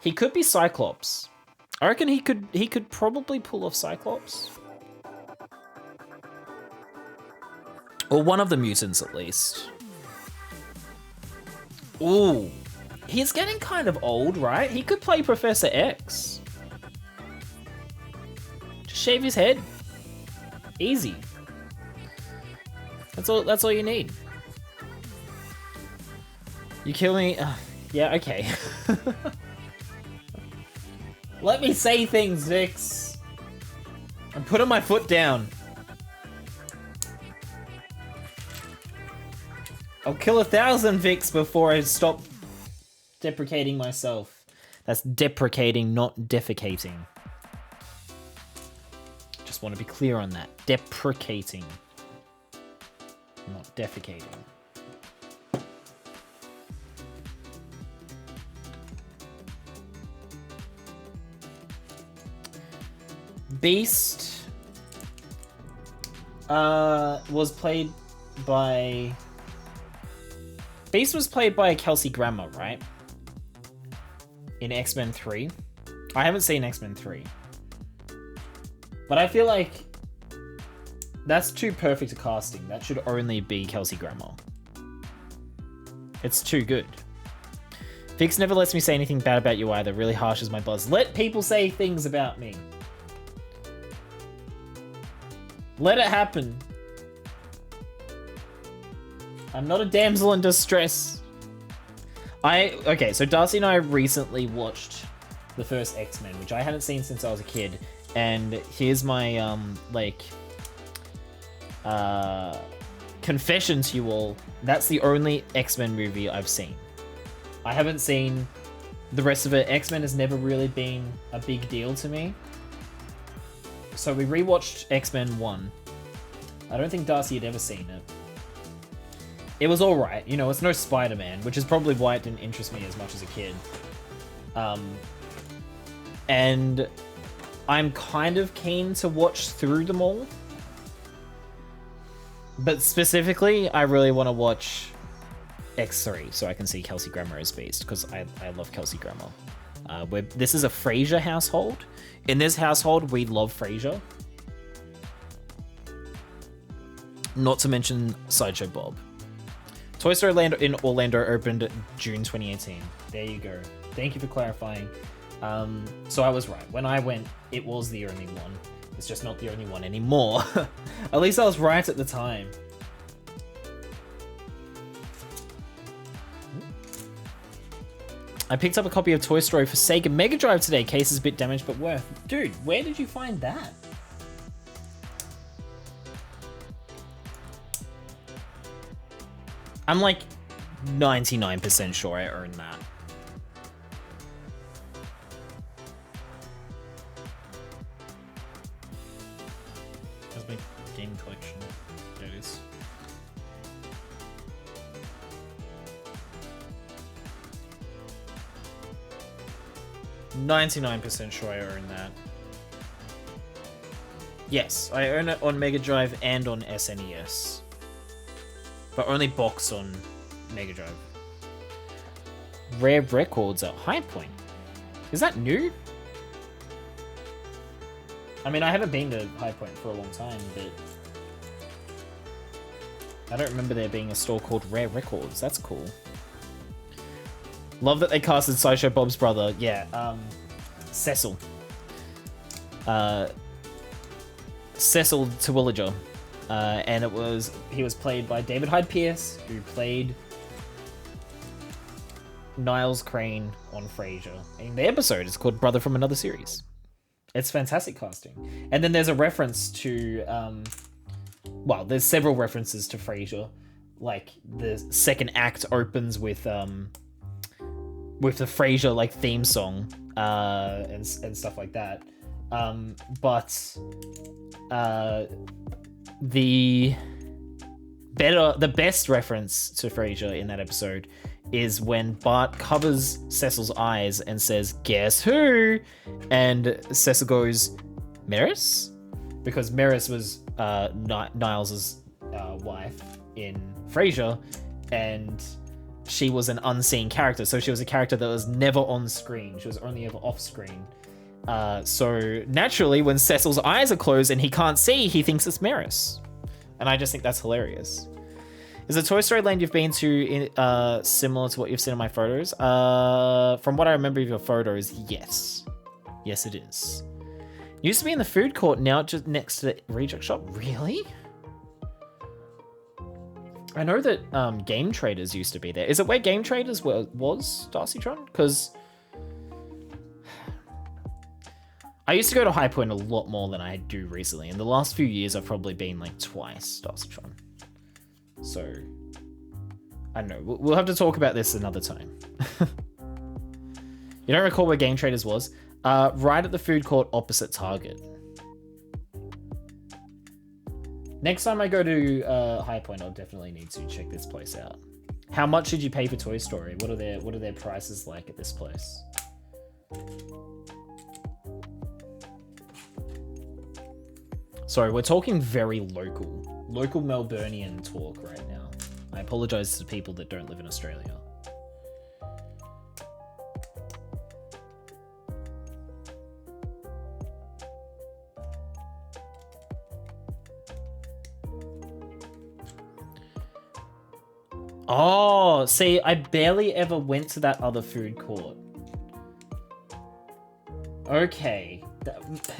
he could be Cyclops. I reckon he could probably pull off Cyclops. Or one of the mutants at least. Ooh, he's getting kind of old, right? He could play Professor X. Just shave his head. Easy. That's all you need. You kill me. Yeah, okay. Let me say things, Vix. I'm putting my foot down. I'll kill 1,000 Vix before I stop deprecating myself. That's deprecating, not defecating. Just want to be clear on that. Deprecating, not defecating. Beast was played by Kelsey Grammer, right? In X-Men 3. I haven't seen X-Men 3. But I feel like that's too perfect a casting. That should only be Kelsey Grammer. It's too good. Vix never lets me say anything bad about you either. Really harsh as my buzz. Let people say things about me. Let it happen. I'm not a damsel in distress. Okay, so Darcy and I recently watched the first X-Men, which I hadn't seen since I was a kid. And here's my, confession to you all. That's the only X-Men movie I've seen. I haven't seen the rest of it. X-Men has never really been a big deal to me. So we rewatched X-Men 1. I don't think Darcy had ever seen it. It was alright, you know, it's no Spider-Man, which is probably why it didn't interest me as much as a kid. And I'm kind of keen to watch through them all. But specifically, I really want to watch X3 so I can see Kelsey Grammer as Beast, because I love Kelsey Grammer. This is a Frasier household. In this household, we love Frasier. Not to mention Sideshow Bob. Toy Story Land in Orlando opened June 2018. There you go. Thank you for clarifying. So I was right. When I went, it was the only one. It's just not the only one anymore. At least I was right at the time. I picked up a copy of Toy Story for Sega Mega Drive today. Case is a bit damaged, but worth. Dude, where did you find that? I'm like 99% sure I own that. That's my game collection. There it is. %99 sure I own that. Yes, I own it on Mega Drive and on SNES. But only box on Mega Drive. Rare Records at High Point. Is that new? I mean, I haven't been to High Point for a long time, but I don't remember there being a store called Rare Records. That's cool. Love that they casted Sideshow Bob's brother. Yeah, Cecil. Cecil Terwilliger. And he was played by David Hyde Pierce, who played Niles Crane on Frasier. And the episode is called Brother from Another Series. It's fantastic casting. And then there's a reference to, well, there's several references to Frasier. Like, the second act opens with the Frasier, like, theme song, and stuff like that. The best reference to Frasier in that episode is when Bart covers Cecil's eyes and says, "Guess who?" And Cecil goes, "Maris?" Because Maris was Niles' wife in Frasier, and she was an unseen character. So she was a character that was never on screen. She was only ever off screen. So naturally, when Cecil's eyes are closed and he can't see, he thinks it's Maris. And I just think that's hilarious. Is the Toy Story land you've been to similar to what you've seen in my photos? From what I remember of your photos, yes. Yes, it is. Used to be in the food court, now just next to the reject shop. Really? I know that Game Traders used to be there. Is it where Game Traders was, Darcytron? Because I used to go to High Point a lot more than I do recently. In the last few years, I've probably been like twice, Darcytron. So, I don't know. We'll have to talk about this another time. You don't recall where Game Traders was? Right at the food court opposite Target. Next time I go to High Point, I'll definitely need to check this place out. How much did you pay for Toy Story? What are their prices like at this place? Sorry, we're talking very local Melburnian talk right now. I apologize to people that don't live in Australia. Oh, see, I barely ever went to that other food court. Okay.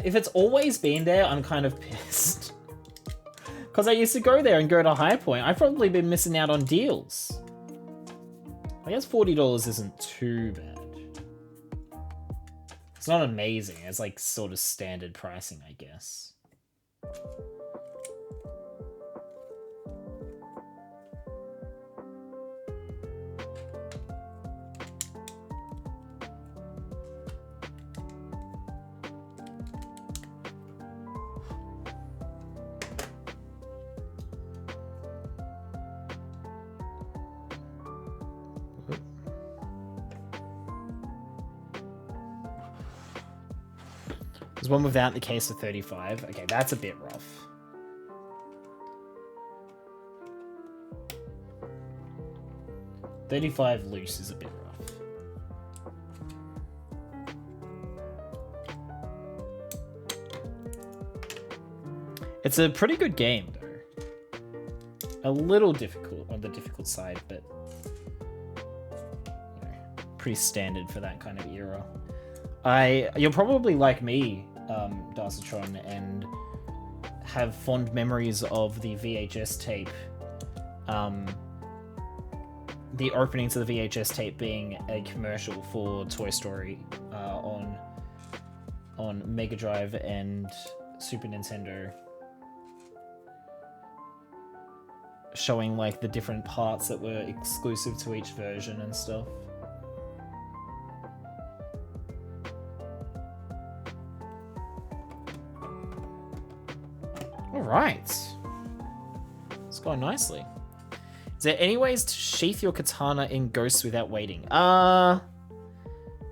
If it's always been there, I'm kind of pissed. Because I used to go there and go to High Point. I've probably been missing out on deals. I guess $40 isn't too bad. It's not amazing. It's like sort of standard pricing, I guess. There's one without the case of 35. Okay, that's a bit rough. $35 loose is a bit rough. It's a pretty good game, though. A little difficult on the difficult side, but you know, pretty standard for that kind of era. You're probably like me, Darcytron, and have fond memories of the VHS tape. The opening to the VHS tape being a commercial for Toy Story on Mega Drive and Super Nintendo, showing like the different parts that were exclusive to each version and stuff. Alright. It's going nicely. Is there any ways to sheath your katana in Ghosts without waiting?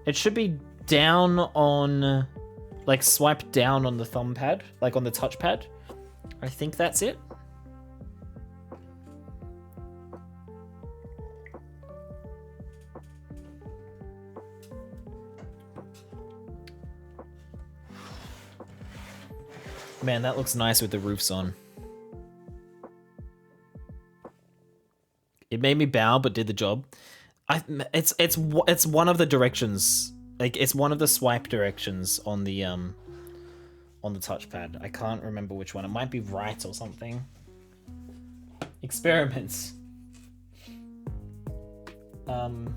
It should be down on... like, swipe down on the thumb pad. Like, on the touchpad. I think that's it. Man, that looks nice with the roofs on. It made me bow, but did the job. It's one of the directions. Like, it's one of the swipe directions on the touchpad. I can't remember which one. It might be right or something. Experiments. Oh.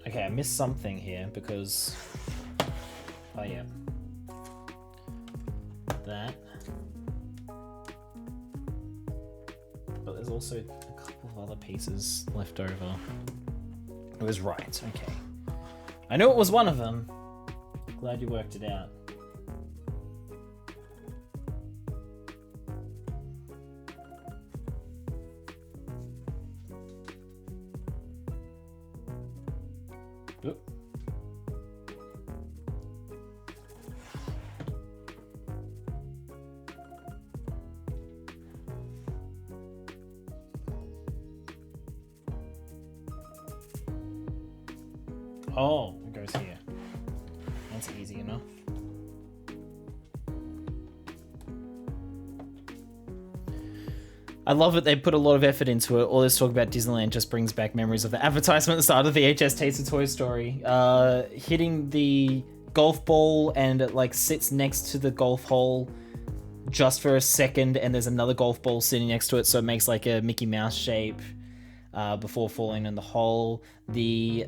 Okay, I missed something here because... oh, yeah. That. But there's also a couple of other pieces left over. It was right, okay. I knew it was one of them. Glad you worked it out. Oop. Oh, it goes here. That's easy enough. I love it. They put a lot of effort into it. All this talk about Disneyland just brings back memories of the advertisement at the start of the VHS Taste of Toy Story. Hitting the golf ball and it like sits next to the golf hole just for a second, and there's another golf ball sitting next to it, so it makes like a Mickey Mouse shape before falling in the hole. The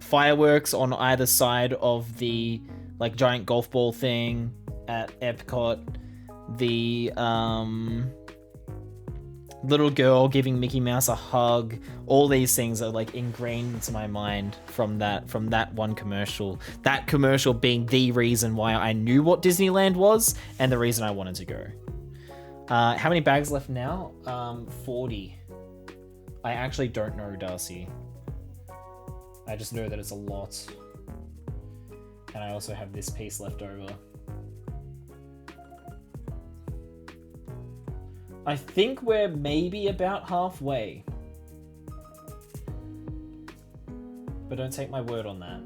fireworks on either side of the like giant golf ball thing at Epcot. The little girl giving Mickey Mouse a hug. All these things are like ingrained into my mind from that one commercial. That commercial being the reason why I knew what Disneyland was and the reason I wanted to go. How many bags left now? 40. I actually don't know, Darcy. I just know that it's a lot. And I also have this piece left over. I think we're maybe about halfway. But don't take my word on that.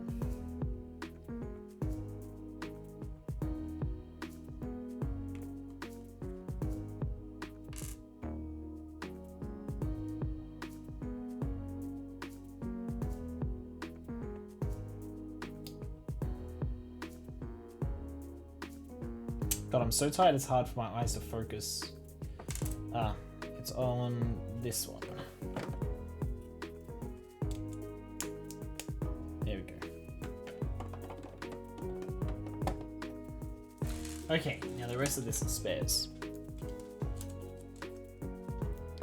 God, I'm so tired it's hard for my eyes to focus. It's on this one. There we go. Okay, now the rest of this is spares.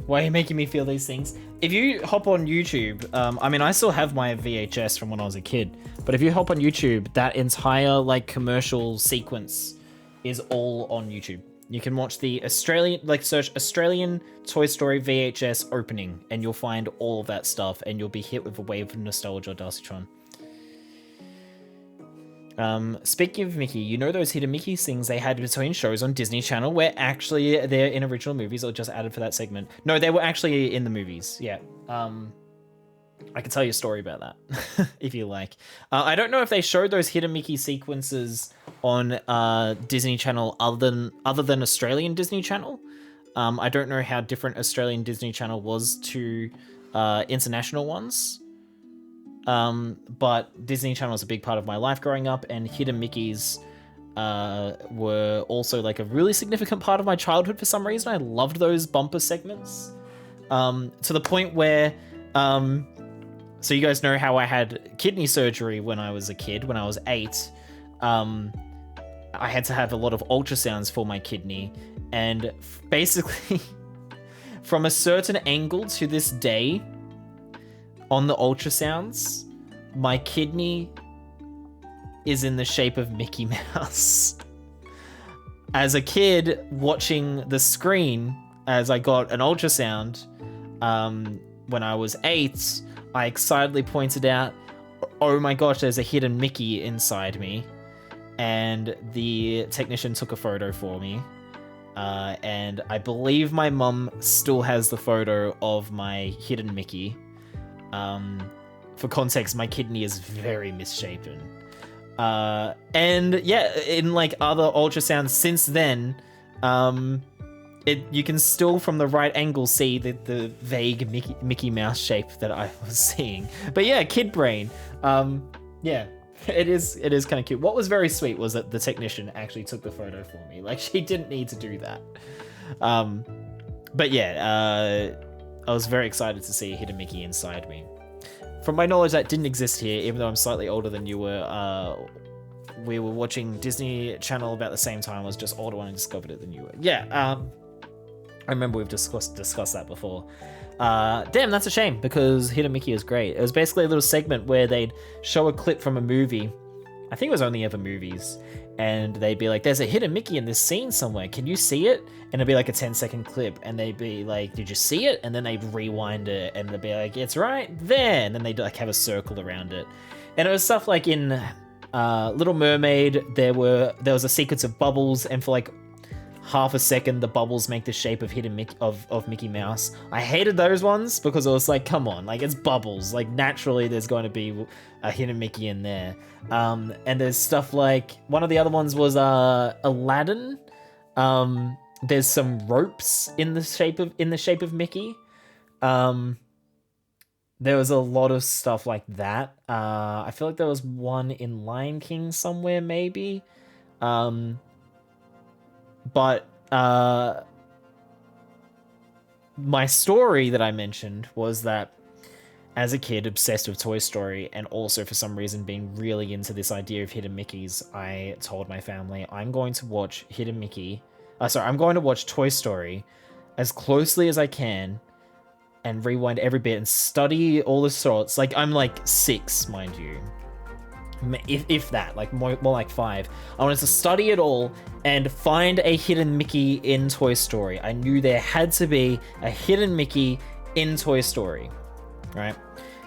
Why are you making me feel these things? If you hop on YouTube, I mean, I still have my VHS from when I was a kid, but if you hop on YouTube, that entire like commercial sequence is all on YouTube. You can watch the Australian, like search Australian Toy Story VHS opening, and you'll find all of that stuff, and you'll be hit with a wave of nostalgia, Darcytron. Speaking of Mickey, you know those Hidden Mickey things they had between shows on Disney Channel where actually they're in original movies or just added for that segment? No, they were actually in the movies, yeah. I can tell you a story about that, if you like. I don't know if they showed those Hidden Mickey sequences on Disney Channel other than Australian Disney Channel. I don't know how different Australian Disney Channel was to international ones. But Disney Channel was a big part of my life growing up, and Hidden Mickeys were also like a really significant part of my childhood for some reason. I loved those bumper segments to the point where... so you guys know how I had kidney surgery when I was a kid, when I was 8. I had to have a lot of ultrasounds for my kidney, and basically from a certain angle to this day on the ultrasounds, my kidney is in the shape of Mickey Mouse. As a kid watching the screen, as I got an ultrasound when I was 8, I excitedly pointed out, oh my gosh, there's a hidden Mickey inside me. And the technician took a photo for me. And I believe my mum still has the photo of my hidden Mickey. For context, my kidney is very misshapen. And yeah, in like other ultrasounds since then, you can still from the right angle see the vague Mickey Mouse shape that I was seeing. But yeah, kid brain. Yeah. It is kind of cute. What was very sweet was that the technician actually took the photo for me. Like, she didn't need to do that. But yeah, I was very excited to see a hidden Mickey inside me. From my knowledge, that didn't exist here, even though I'm slightly older than you were. We were watching Disney Channel about the same time. I was just older when I discovered it than you were. Yeah, I remember we've discussed that before. Damn, that's a shame, because Hidden Mickey is great. It was basically a little segment where they'd show a clip from a movie. I think it was only ever movies. And they'd be like, there's a hidden Mickey in this scene somewhere. Can you see it? And it'd be like a 10-second clip. And they'd be like, did you see it? And then they'd rewind it. And they'd be like, it's right there. And then they'd like have a circle around it. And it was stuff like in Little Mermaid, there was a sequence of bubbles. And for like half a second, the bubbles make the shape of of Mickey Mouse. I hated those ones because it was like, come on, like, it's bubbles. Like, naturally there's going to be a hidden Mickey in there. And there's stuff like, one of the other ones was Aladdin. There's some ropes in the shape of Mickey. There was a lot of stuff like that. I feel like there was one in Lion King somewhere, maybe. But my story that I mentioned was that as a kid, obsessed with Toy Story, and also for some reason being really into this idea of Hidden Mickeys, I told my family, I'm going to watch I'm going to watch Toy Story as closely as I can and rewind every bit and study all the sorts. Like, I'm like 6, mind you. If that, like more like 5. I wanted to study it all and find a hidden Mickey in Toy Story. I knew there had to be a hidden Mickey in Toy Story, right?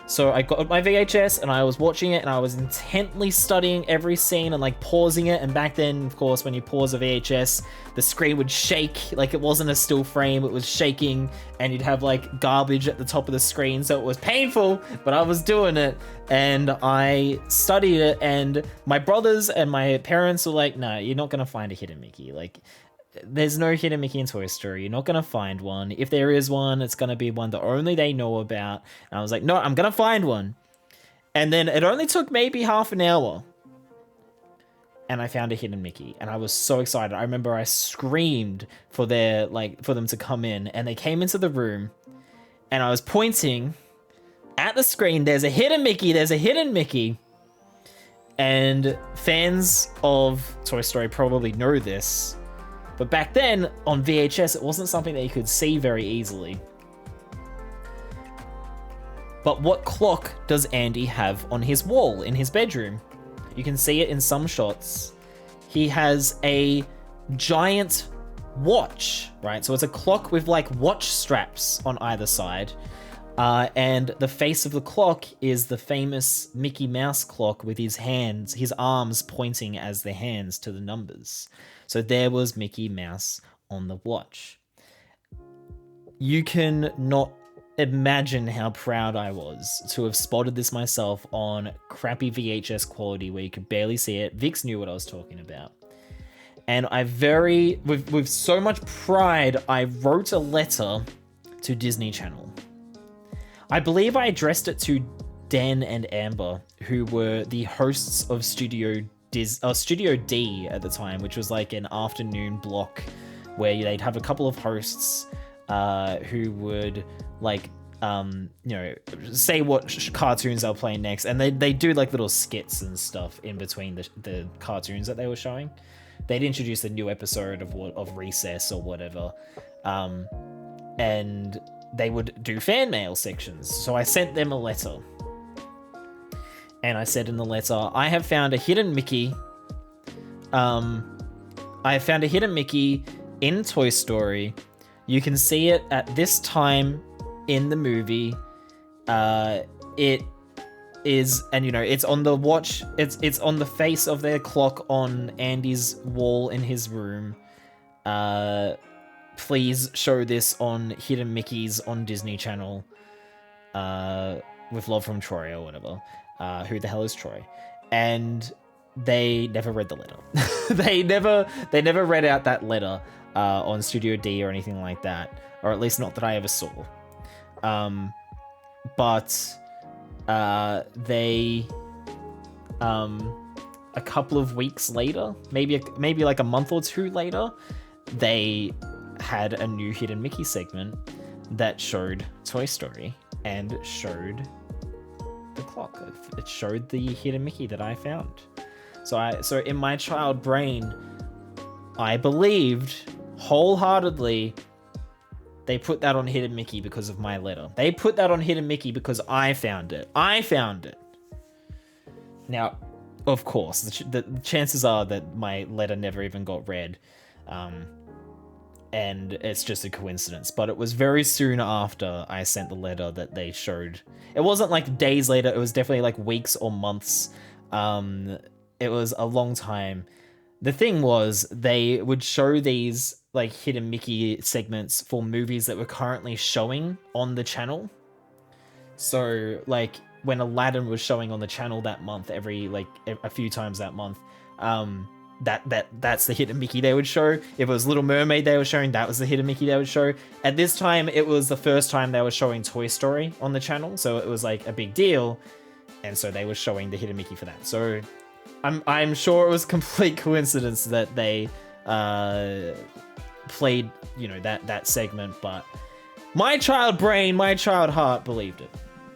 So I got my VHS and I was watching it and I was intently studying every scene and like pausing it. And back then, of course, when you pause a VHS, the screen would shake. Like, it wasn't a still frame, it was shaking, and you'd have like garbage at the top of the screen. So it was painful, but I was doing it and I studied it. And my brothers and my parents were like, no, you're not going to find a hidden Mickey. Like, there's no hidden Mickey in Toy Story. You're not going to find one. If there is one, it's going to be one that only they know about. And I was like, no, I'm going to find one. And then it only took maybe half an hour. And I found a hidden Mickey. And I was so excited. I remember I screamed for them to come in. And they came into the room. And I was pointing at the screen. There's a hidden Mickey. There's a hidden Mickey. And fans of Toy Story probably know this. But back then, on VHS, it wasn't something that you could see very easily. But what clock does Andy have on his wall in his bedroom? You can see it in some shots. He has a giant watch, right? So it's a clock with like watch straps on either side. And the face of the clock is the famous Mickey Mouse clock with his arms pointing as the hands to the numbers. So there was Mickey Mouse on the watch. You can not imagine how proud I was to have spotted this myself on crappy VHS quality where you could barely see it. Vix knew what I was talking about. And with so much pride, I wrote a letter to Disney Channel. I believe I addressed it to Dan and Amber, who were the hosts of Studio D at the time, which was like an afternoon block where they'd have a couple of hosts who would like say what cartoons they'll play next, and they do like little skits and stuff in between the cartoons that they were showing. They'd introduce a new episode of Recess or whatever, and they would do fan mail sections. So I sent them a letter. And I said in the letter, I have found a hidden Mickey. I have found a hidden Mickey in Toy Story. You can see it at this time in the movie. It is, and it's on the watch. It's on the face of their clock on Andy's wall in his room. Please show this on Hidden Mickeys on Disney Channel. With love from Troy or whatever. Who the hell is Troy? And they never read the letter. they never read out that letter on Studio D or anything like that, or at least not that I ever saw. But they a couple of weeks later, maybe like a month or two later, they had a new Hidden Mickey segment that showed Toy Story and showed the clock. It showed the hidden Mickey that I found. So in my child brain, I believed wholeheartedly they put that on Hidden Mickey because of my letter. They put that on Hidden Mickey because I found it. Now, of course, the chances are that my letter never even got read. And it's just a coincidence, but it was very soon after I sent the letter that they showed. It wasn't like days later, it was definitely like weeks or months. It was a long time. The thing was, they would show these like Hidden Mickey segments for movies that were currently showing on the channel. So like when Aladdin was showing on the channel that month, a few times that month, that's the Hidden Mickey they would show. If it was Little Mermaid they were showing, that was the Hidden Mickey they would show. At this time, it was the first time they were showing Toy Story on the channel, so it was like a big deal, and so they were showing the Hidden Mickey for that. So I'm sure it was complete coincidence that they played, you know, that segment, but my child brain, my child heart believed it.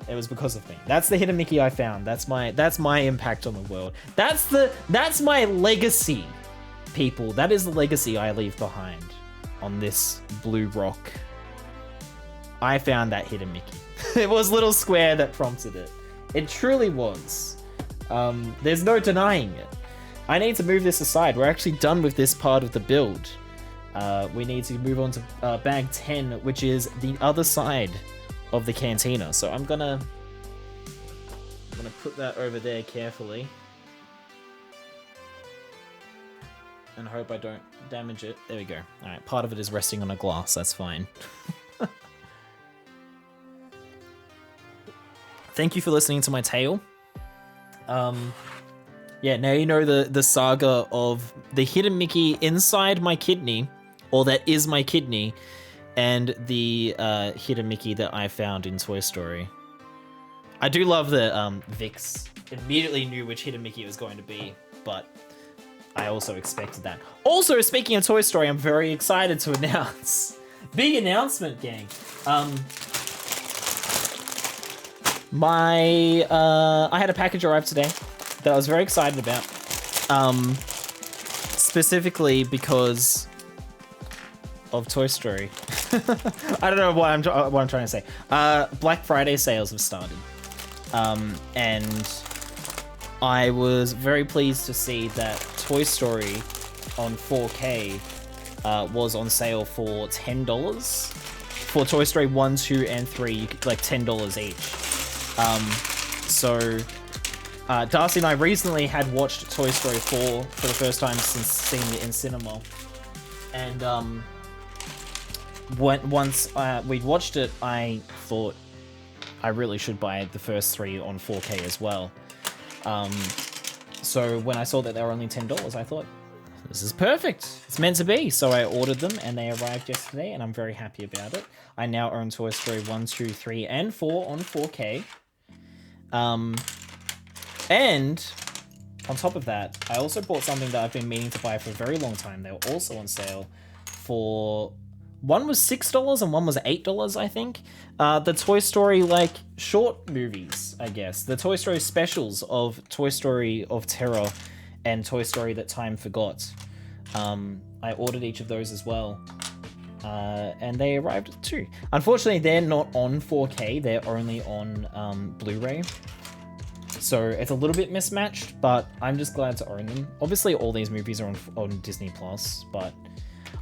It was because of me. That's the Hidden Mickey I found. That's my impact on the world. That's my legacy, people. That is the legacy I leave behind on this blue rock. I found that Hidden Mickey. It was Little Square that prompted it. It truly was. There's no denying it. I need to move this aside. We're actually done with this part of the build. We need to move on to bag 10, which is the other side of the cantina. So I'm gonna put that over there carefully and hope I don't damage it. There we go. All right, part of it is resting on a glass. That's fine. Thank you for listening to my tale. Yeah, now you know the saga of the Hidden Mickey inside my kidney, or that is my kidney, and the Hidden Mickey that I found in Toy Story. I do love that Vix immediately knew which Hidden Mickey it was going to be, but I also expected that. Also, speaking of Toy Story, I'm very excited to announce. Big announcement, gang. I had a package arrive today that I was very excited about. Specifically because of Toy Story. I don't know what I'm trying to say. Black Friday sales have started, and I was very pleased to see that Toy Story on 4K was on sale for $10. For Toy Story 1, 2, and 3, you could, like, $10 each. So Darcy and I recently had watched Toy Story 4 for the first time since seeing it in cinema, and once we'd watched it, I thought I really should buy the first 3 on 4K as well. So when I saw that they were only $10, I thought, this is perfect. It's meant to be. So I ordered them and they arrived yesterday, and I'm very happy about it. I now own Toy Story 1, 2, 3, and 4 on 4K. And on top of that, I also bought something that I've been meaning to buy for a very long time. They were also on sale for... One was $6 and one was $8, I think. The Toy Story, like, short movies, I guess. The Toy Story specials of Toy Story of Terror and Toy Story That Time Forgot. I ordered each of those as well. And they arrived too. Unfortunately, they're not on 4K. They're only on Blu-ray. So it's a little bit mismatched, but I'm just glad to own them. Obviously, all these movies are on Disney+, but...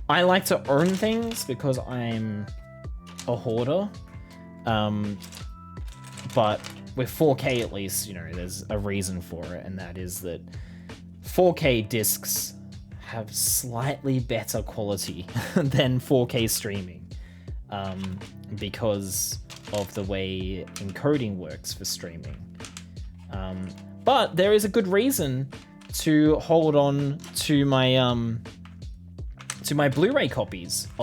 I like to own things because I'm a hoarder, but with 4K at least, you know, there's a reason for it, and that is that 4K discs have slightly better quality than 4K streaming, because of the way encoding works for streaming. But there is a good reason to hold on to my Blu-ray copies of